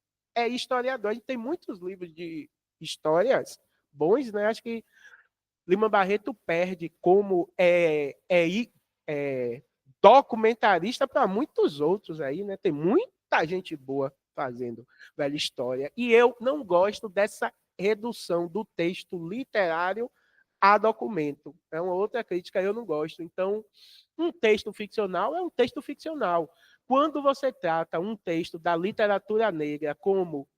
historiador. A gente tem muitos livros de histórias bons, né? Acho que Lima Barreto perde como documentarista para muitos outros aí, né? Tem muita gente boa fazendo velha história. E eu não gosto dessa redução do texto literário a documento. É uma outra crítica, eu não gosto. Então, um texto ficcional é um texto ficcional. Quando você trata um texto da literatura negra como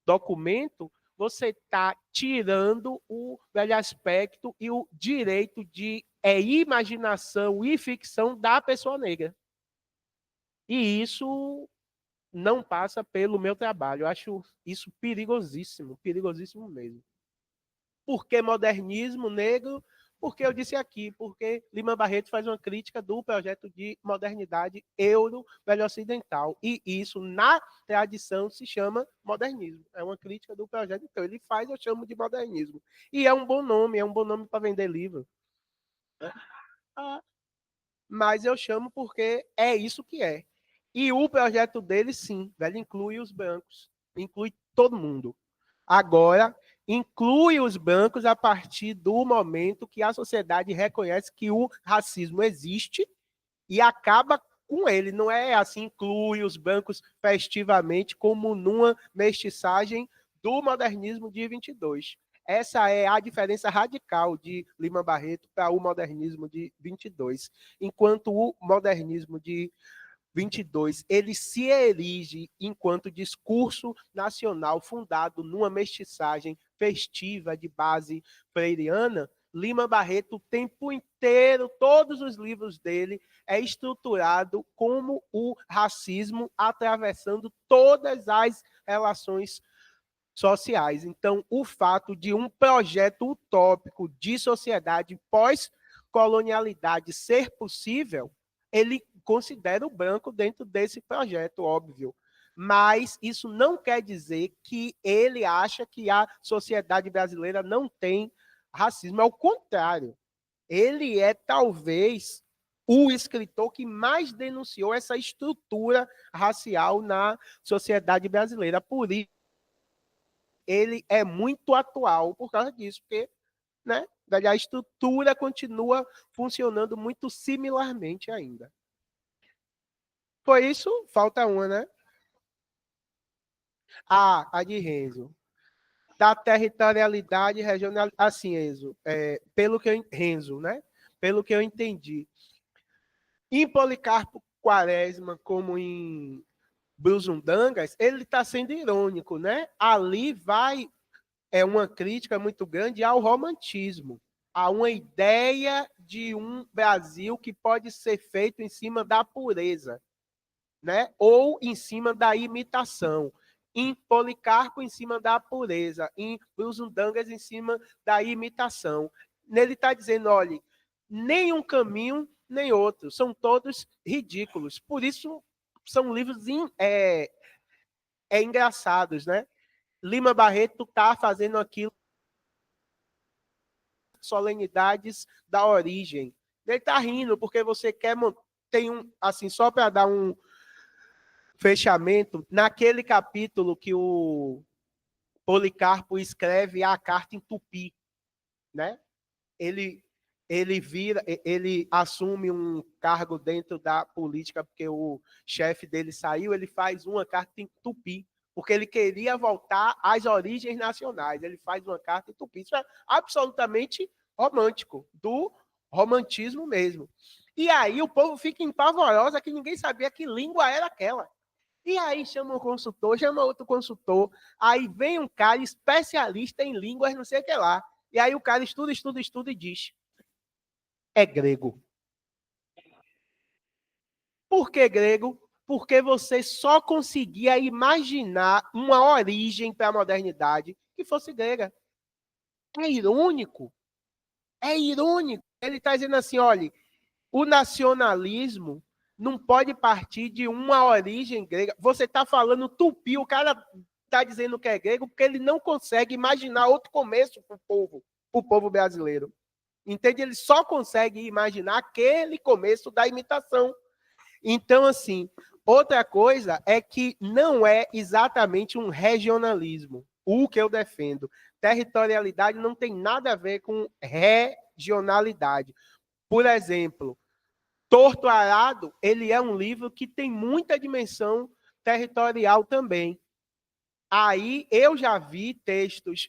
documento, você está tirando o velho aspecto e o direito de imaginação e ficção da pessoa negra. E isso não passa pelo meu trabalho. Eu acho isso perigosíssimo mesmo. Por que modernismo negro? Porque eu disse aqui, porque Lima Barreto faz uma crítica do projeto de modernidade euro-velho ocidental. E isso, na tradição, se chama modernismo. É uma crítica do projeto. Então, ele faz, eu chamo de modernismo. E é um bom nome para vender livro. Mas eu chamo porque é isso que é. E o projeto dele, sim, velho, inclui os brancos, inclui todo mundo. Agora, inclui os brancos a partir do momento que a sociedade reconhece que o racismo existe e acaba com ele. Não é assim, inclui os brancos festivamente, como numa mestiçagem do modernismo de 22. Essa é a diferença radical de Lima Barreto para o modernismo de 22. Enquanto o modernismo de 22, ele se erige enquanto discurso nacional fundado numa mestiçagem festiva de base freiriana, Lima Barreto, o tempo inteiro, todos os livros dele, é estruturado como o racismo atravessando todas as relações sociais. Então, o fato de um projeto utópico de sociedade pós-colonialidade ser possível, ele considera o branco dentro desse projeto, óbvio. Mas isso não quer dizer que ele acha que a sociedade brasileira não tem racismo. Ao contrário, ele é talvez o escritor que mais denunciou essa estrutura racial na sociedade brasileira. Por isso, ele é muito atual por causa disso, porque, né, a estrutura continua funcionando muito similarmente ainda. Foi isso? Falta uma, né? A de Renzo. Da territorialidade regional. Assim, Enzo, Renzo, né? Pelo que eu entendi. Em Policarpo Quaresma, como em Brusundangas, ele está sendo irônico, né? Ali é uma crítica muito grande ao romantismo, a uma ideia de um Brasil que pode ser feito em cima da pureza, né? Ou em cima da imitação. Em Policarpo, em cima da pureza. Em Brusundangas, em cima da imitação. Nele está dizendo, olha, nem um caminho, nem outro. São todos ridículos. Por isso, são livros engraçados, né? Lima Barreto está fazendo aquilo, solenidades da origem. Ele está rindo porque você quer tem assim, só para dar um fechamento, naquele capítulo que o Policarpo escreve a carta em tupi, né? Ele assume um cargo dentro da política porque o chefe dele saiu, ele faz uma carta em tupi, porque ele queria voltar às origens nacionais. Ele faz uma carta em tupi. Isso é absolutamente romântico, do romantismo mesmo. E aí o povo fica empavorosa que ninguém sabia que língua era aquela. E aí chama um consultor, chama outro consultor, aí vem um cara especialista em línguas, não sei o que lá. E aí o cara estuda e diz: é grego. Por que grego? Porque você só conseguia imaginar uma origem para a modernidade que fosse grega. É irônico. É irônico. Ele está dizendo assim, olha, o nacionalismo não pode partir de uma origem grega. Você está falando tupi, o cara está dizendo que é grego porque ele não consegue imaginar outro começo para o povo brasileiro. Entende? Ele só consegue imaginar aquele começo da imitação. Então, assim, outra coisa é que não é exatamente um regionalismo, o que eu defendo. Territorialidade não tem nada a ver com regionalidade. Por exemplo, Torto Arado, ele é um livro que tem muita dimensão territorial também. Aí eu já vi textos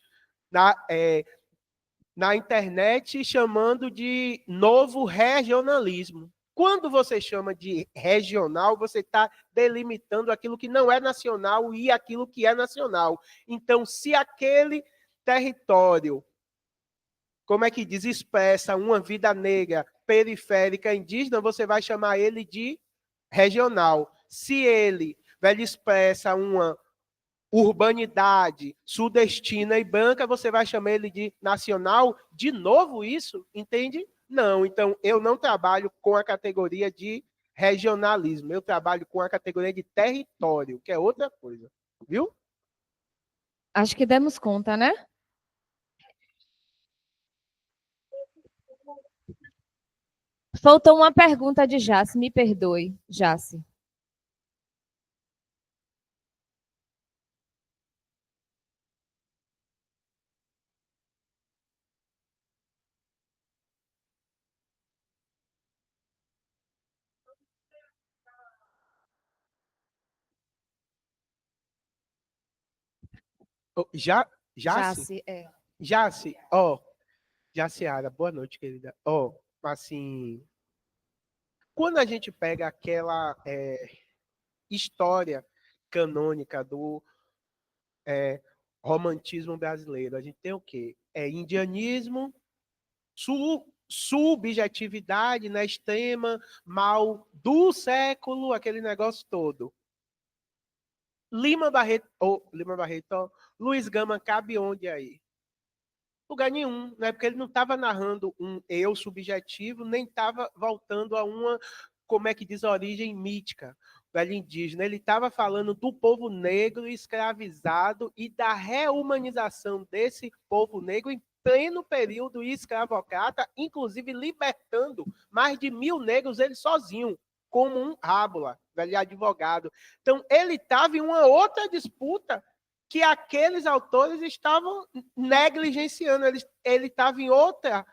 na internet chamando de novo regionalismo. Quando você chama de regional, você está delimitando aquilo que não é nacional e aquilo que é nacional. Então, se aquele território, como é que diz, expressa uma vida negra, periférica, indígena, você vai chamar ele de regional. Se ele expressa uma urbanidade sudestina e branca, você vai chamar ele de nacional? De novo isso? Entende? Não. Então, eu não trabalho com a categoria de regionalismo. Eu trabalho com a categoria de território, que é outra coisa. Viu? Acho que demos conta, né? Faltou uma pergunta de Jace, me perdoe, Jace. Jace? Jace, é. Jace, ó. Jaciara, boa noite, querida. Ó, assim, quando a gente pega aquela história canônica do romantismo brasileiro, a gente tem o quê? Indianismo, subjetividade, né, extrema, mal do século, aquele negócio todo. Lima Barreto, Luiz Gama cabe onde aí? Lugar nenhum, né? Porque ele não estava narrando um eu subjetivo, nem estava voltando a uma, como é que diz, origem mítica, velho indígena. Ele estava falando do povo negro escravizado e da reumanização desse povo negro em pleno período escravocrata, inclusive libertando mais de 1.000 negros ele sozinho, como um rábula, velho advogado. Então, ele estava em uma outra disputa que aqueles autores estavam negligenciando. Ele estava em outra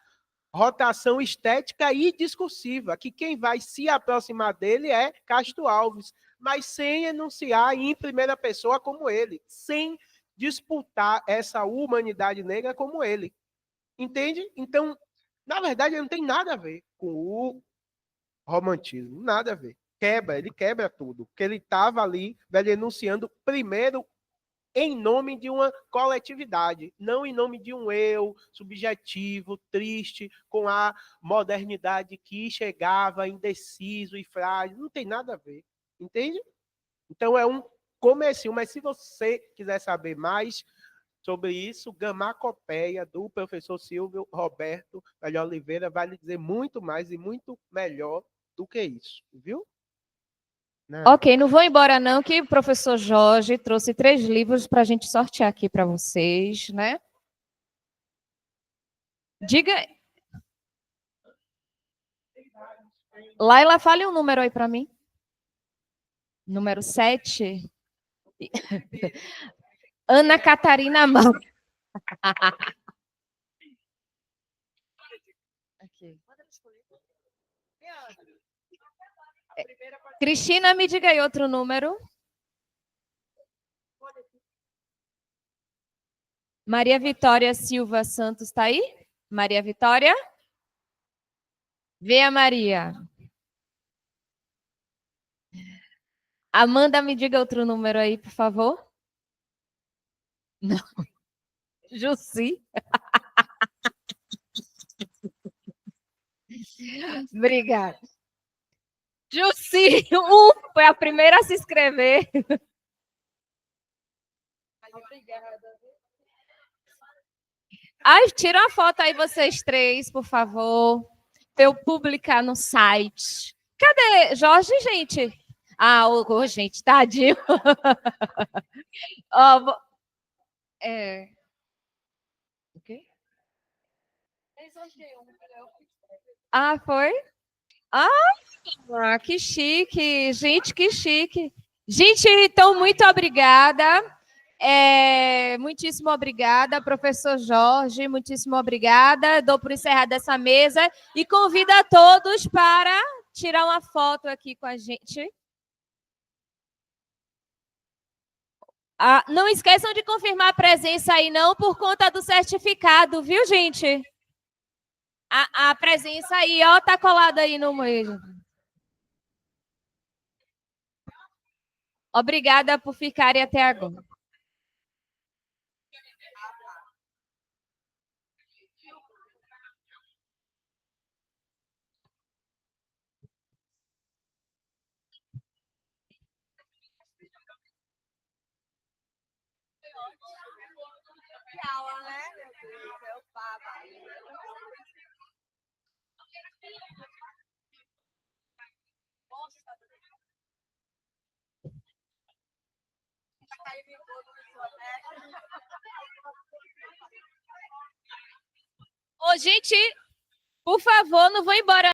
rotação estética e discursiva, que quem vai se aproximar dele é Castro Alves, mas sem enunciar em primeira pessoa como ele, sem disputar essa humanidade negra como ele. Entende? Então, na verdade, ele não tem nada a ver com o romantismo, nada a ver. Ele quebra tudo, porque ele estava ali enunciando primeiro em nome de uma coletividade, não em nome de um eu subjetivo, triste, com a modernidade que chegava indeciso e frágil. Não tem nada a ver, entende? Então é um comecinho, mas se você quiser saber mais sobre isso, Gamacopeia, do professor Silvio Roberto Velho Oliveira, vai lhe dizer muito mais e muito melhor do que isso, viu? Não. Ok, não vou embora não, que o professor Jorge trouxe 3 livros para a gente sortear aqui para vocês, né? Diga... Laila, fale um número aí para mim. Número 7. Ana Catarina Mal. Aqui. Cristina, me diga aí outro número. Maria Vitória Silva Santos está aí? Maria Vitória? Venha, Maria. Amanda, me diga outro número aí, por favor. Não. Jussi. Obrigada. Jussi, foi a primeira a se inscrever. Obrigada. Ai, tira uma foto aí vocês 3, por favor, para eu publicar no site. Cadê? Jorge, gente? Ah, gente, tadinho. O quê? Ah, foi? Ah, que chique. Gente, que chique. Gente, então, muito obrigada. Muitíssimo obrigada, professor Jorge. Muitíssimo obrigada. Dou por encerrada essa mesa e convido a todos para tirar uma foto aqui com a gente. Não esqueçam de confirmar a presença aí, não, por conta do certificado, viu, gente? A presença aí, ó, tá colada aí no meio. Obrigada por ficarem até agora. Ô, gente, por favor, não vão embora.